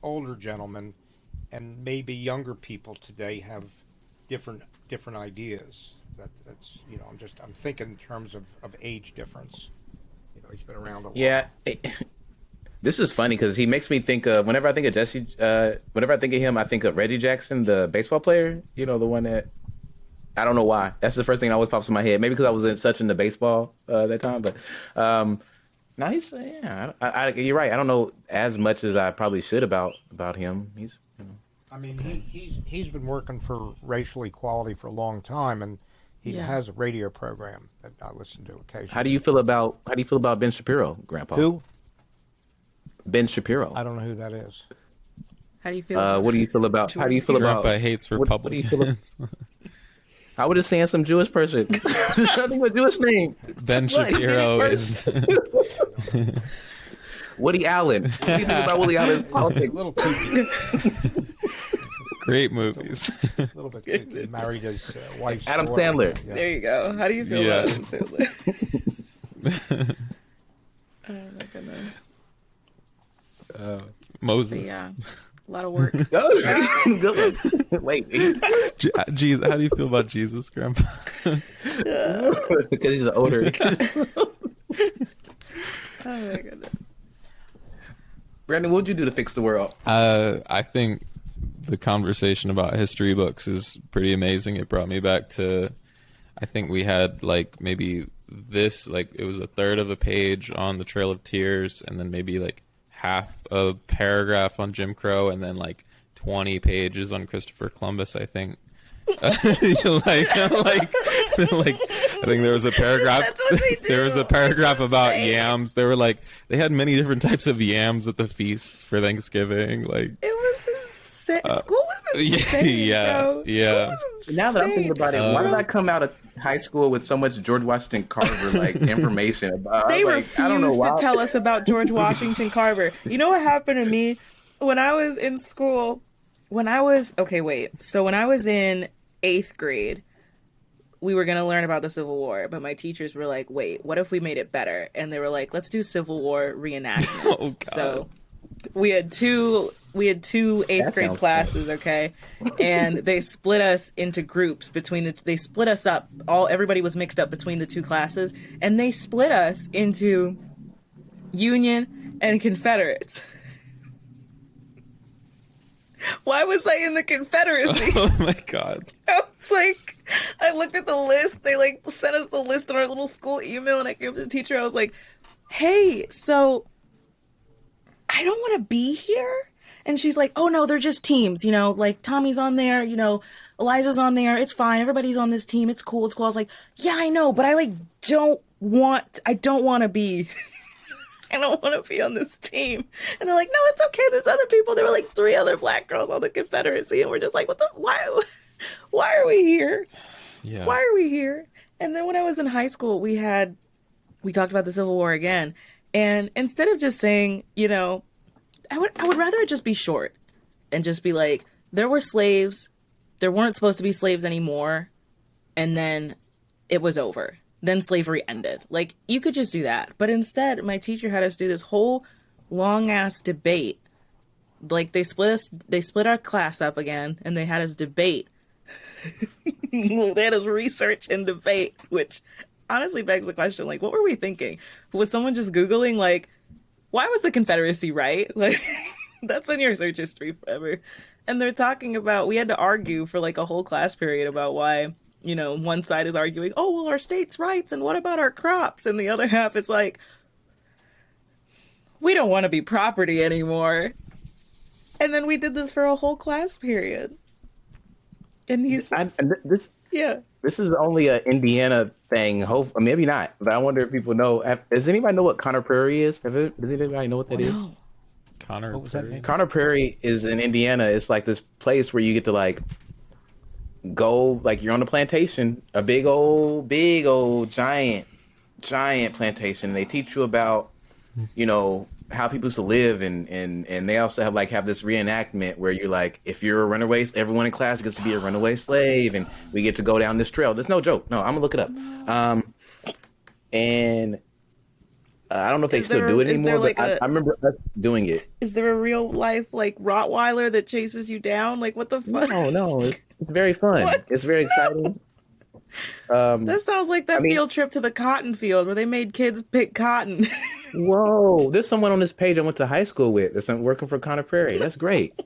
S1: older gentleman, and maybe younger people today have different ideas. That's I'm thinking in terms of age difference. You know, he's been around a while.
S2: Yeah. This is funny because he makes me think of, whenever I think of Jesse, whenever I think of him, I think of Reggie Jackson, the baseball player. You know, the one that, I don't know why. That's the first thing that always pops in my head. Maybe because I was such into baseball that time. But now you're right. I don't know as much as I probably should about him. He's, you know.
S1: I mean, he's been working for racial equality for a long time, and he has a radio program that I listen to occasionally.
S2: How do you feel about Ben Shapiro, Grandpa?
S1: Who?
S2: Ben Shapiro.
S1: I don't know who that is.
S5: How do you feel?
S2: What do you feel about? How do you feel about?
S4: Grandpa hates Republicans.
S2: I would just saying some Jewish person. Nothing but Jewish name.
S4: Ben Shapiro is.
S2: Woody Allen. What do you think about Woody Allen's politics?
S1: A little kooky.
S4: Great movies.
S1: A little bit kooky. Married his wife's
S2: Adam
S1: daughter.
S2: Sandler.
S1: Yeah.
S5: There you go. How do you feel about Adam Sandler? Oh my goodness.
S4: Moses.
S5: But yeah. A lot of work.
S2: Oh, good one. Wait.
S4: Jesus, how do you feel about Jesus, Grandpa?
S2: Because he's older.
S5: Oh my goodness.
S2: Brandon, what would you do to fix the world?
S4: I think the conversation about history books is pretty amazing. It brought me back to, I think we had like maybe this, like it was a third of a page on the Trail of Tears, and then maybe like half a paragraph on Jim Crow, and then like 20 pages on Christopher Columbus, I think. I think there was a paragraph. There was a paragraph about yams. They were like, they had many different types of yams at the feasts for Thanksgiving. Like
S5: It was insane. School was insane, bro.
S4: Yeah.
S2: Now that I'm thinking about it, why did I come out of high school with so much George Washington Carver like information about?
S5: They
S2: refused I don't know why.
S5: to tell us about George Washington Carver. You know what happened to me when I was in school? So when I was in 8th grade, we were going to learn about the Civil War, but my teachers were like, wait, what if we made it better? And they were like, let's do Civil War reenactments.
S4: Oh, God.
S5: So we had two 8th grade classes, okay? And they split us into groups they split us up. Everybody was mixed up between the two classes, and they split us into Union and Confederates. Why was I in the Confederacy?
S4: Oh my God.
S5: I was like, I looked at the list. They like sent us the list in our little school email, and I came to the teacher. I was like, hey, so I don't want to be here. And she's like, oh no, they're just teams. You know, like Tommy's on there, you know, Eliza's on there. It's fine. Everybody's on this team. It's cool. It's cool. I was like, yeah, I know, but I don't want to be. I don't want to be on this team. And they're like, no, it's okay. There's other people. There were like 3 other black girls on the Confederacy. And we're just like, why are we here?
S4: Yeah.
S5: Why are we here? And then when I was in high school, we talked about the Civil War again. And instead of just saying, you know, I would rather it just be short and just be like, there were slaves. There weren't supposed to be slaves anymore. And then it was over. Then slavery ended. Like, you could just do that. But instead, my teacher had us do this whole long ass debate. Like, they split our class up again, and they had us debate. They had us research and debate, which honestly begs the question, like, what were we thinking? Was someone just Googling, like, why was the Confederacy right? Like, that's in your search history forever. And they're talking about, we had to argue for like a whole class period about why, you know, one side is arguing, oh, well, our state's rights, and what about our crops? And the other half is like, we don't want to be property anymore. And then we did this for a whole class period. And this
S2: is only an Indiana thing. Maybe not, but I wonder if people know. Does anybody know what Conner Prairie is? Does anybody know what that is?
S4: What was that name?
S2: Conner Prairie is in Indiana. It's like this place where you get to like go, like you're on a plantation, a big old giant plantation. They teach you about, you know, how people used to live, and they also have this reenactment where you're like, if you're a runaway, everyone in class gets to be a runaway slave, and we get to go down this trail. There's no joke. No, I'm gonna look it up. And I don't know if they still do it anymore, but I remember us doing it.
S5: Is there a real life like Rottweiler that chases you down? Like, what the fuck?
S2: No, it's very fun.
S5: What?
S2: It's very exciting.
S5: That sounds like field trip to the cotton field where they made kids pick cotton.
S2: Whoa, there's someone on this page I went to high school with that's working for Conner Prairie. That's great.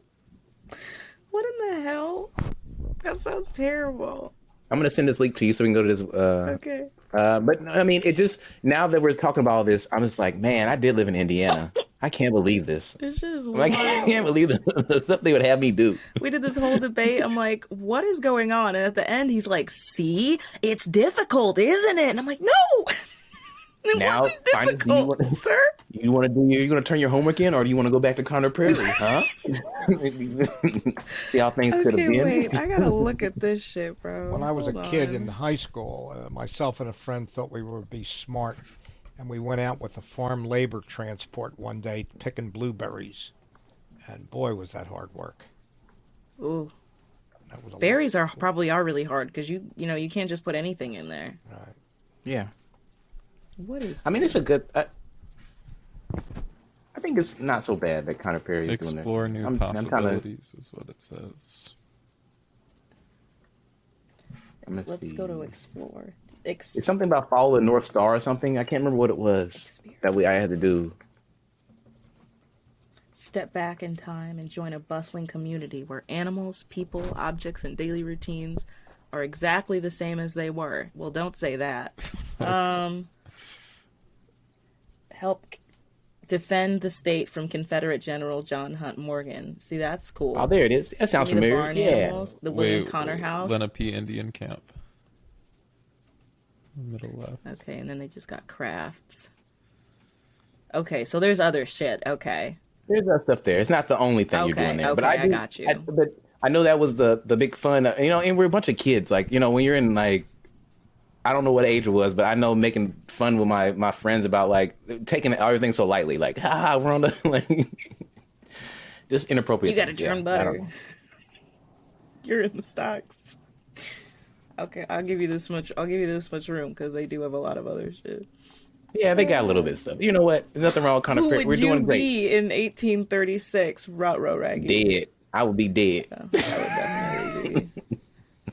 S5: What in the hell? That sounds terrible.
S2: I'm going to send this link to you so we can go to this.
S5: Okay.
S2: But I mean, it just, now that we're talking about all this, I'm just like, man, I did live in Indiana. I can't believe this.
S5: This shit is
S2: I can't believe the stuff they would have me do.
S5: We did this whole debate. I'm like, what is going on? And at the end, he's like, see, it's difficult, isn't it? And I'm like, no, it wasn't difficult, sir.
S2: You going to turn your homework in, or do you want to go back to Conner Prairie, huh? See how things could have been.
S5: Wait, I gotta look at this shit, bro.
S1: When I was a kid in high school, myself and a friend thought we would be smart, and we went out with a farm labor transport one day picking blueberries, and boy, was that hard work.
S5: Ooh. Berries probably are really hard because you can't just put anything in there.
S2: Yeah.
S5: What is?
S2: I mean, it's a good. I think it's not so bad that kind of Perry's doing it.
S4: Explore new
S2: I'm kinda,
S4: possibilities is what it says.
S5: Let's go to explore.
S2: It's something about follow the North Star or something. I can't remember what it was that I had to do.
S5: Step back in time and join a bustling community where animals, people, objects, and daily routines are exactly the same as they were. Well, don't say that. Help defend the state from Confederate General John Hunt Morgan. See, that's cool.
S2: Oh, there it is. That sounds familiar.
S5: The barn animals, the William Connor House.
S4: Lenape Indian Camp. Middle left.
S5: Okay, and then they just got crafts. Okay, so there's other shit. Okay.
S2: There's that stuff there. It's not the only thing you're doing there.
S5: Okay,
S2: but
S5: I got you.
S2: But I know that was the big fun. And we're a bunch of kids. Like, when you're in, like, I don't know what age it was, but I know making fun with my friends about, like, taking everything so lightly. Like, we're on the, like, just inappropriate.
S5: You got to churn butter. You're in the stocks. Okay, I'll give you this much room because they do have a lot of other shit.
S2: Yeah, they got a little bit of stuff. You know what? There's nothing wrong with kind of. We're doing great.
S5: Who would you be in 1836? Ruh-roh Raggy.
S2: Dead. I would be dead.
S5: I would definitely be.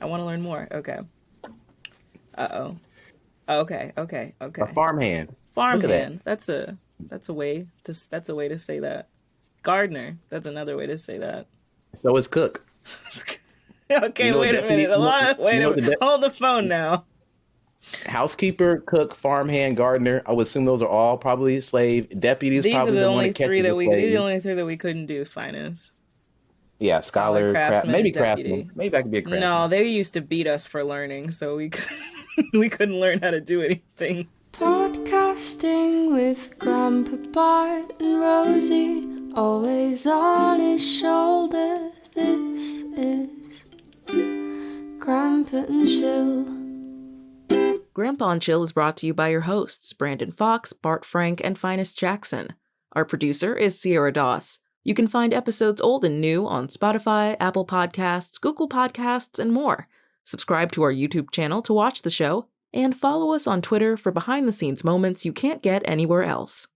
S5: I want to learn more. Okay. Uh-oh. Okay.
S2: A farmhand.
S5: Farmhand. That's a way to say that. Gardener. That's another way to say that.
S2: So is cook.
S5: Okay, wait a minute. Hold the phone now.
S2: Housekeeper, cook, farmhand, gardener. I would assume those are all probably slave. Deputies.
S5: These
S2: probably
S5: are the
S2: one
S5: only
S2: that catches
S5: three that
S2: the
S5: we.
S2: slaves.
S5: These are the only three that we couldn't do. Finance.
S2: Yeah, scholar,
S5: craftsman,
S2: maybe
S5: deputy.
S2: craftsman. Maybe I could be a craftsman.
S5: No, they used to beat us for learning, so we couldn't learn how to do anything.
S6: Podcasting with Grandpa Bart and Rosie, always on his shoulder. This is Grandpa and Chill.
S7: Grandpa and Chill is brought to you by your hosts, Brandon Fox, Bart Frank, and Phines Jackson. Our producer is Sierra Doss. You can find episodes old and new on Spotify, Apple Podcasts, Google Podcasts, and more. Subscribe to our YouTube channel to watch the show, and follow us on Twitter for behind-the-scenes moments you can't get anywhere else.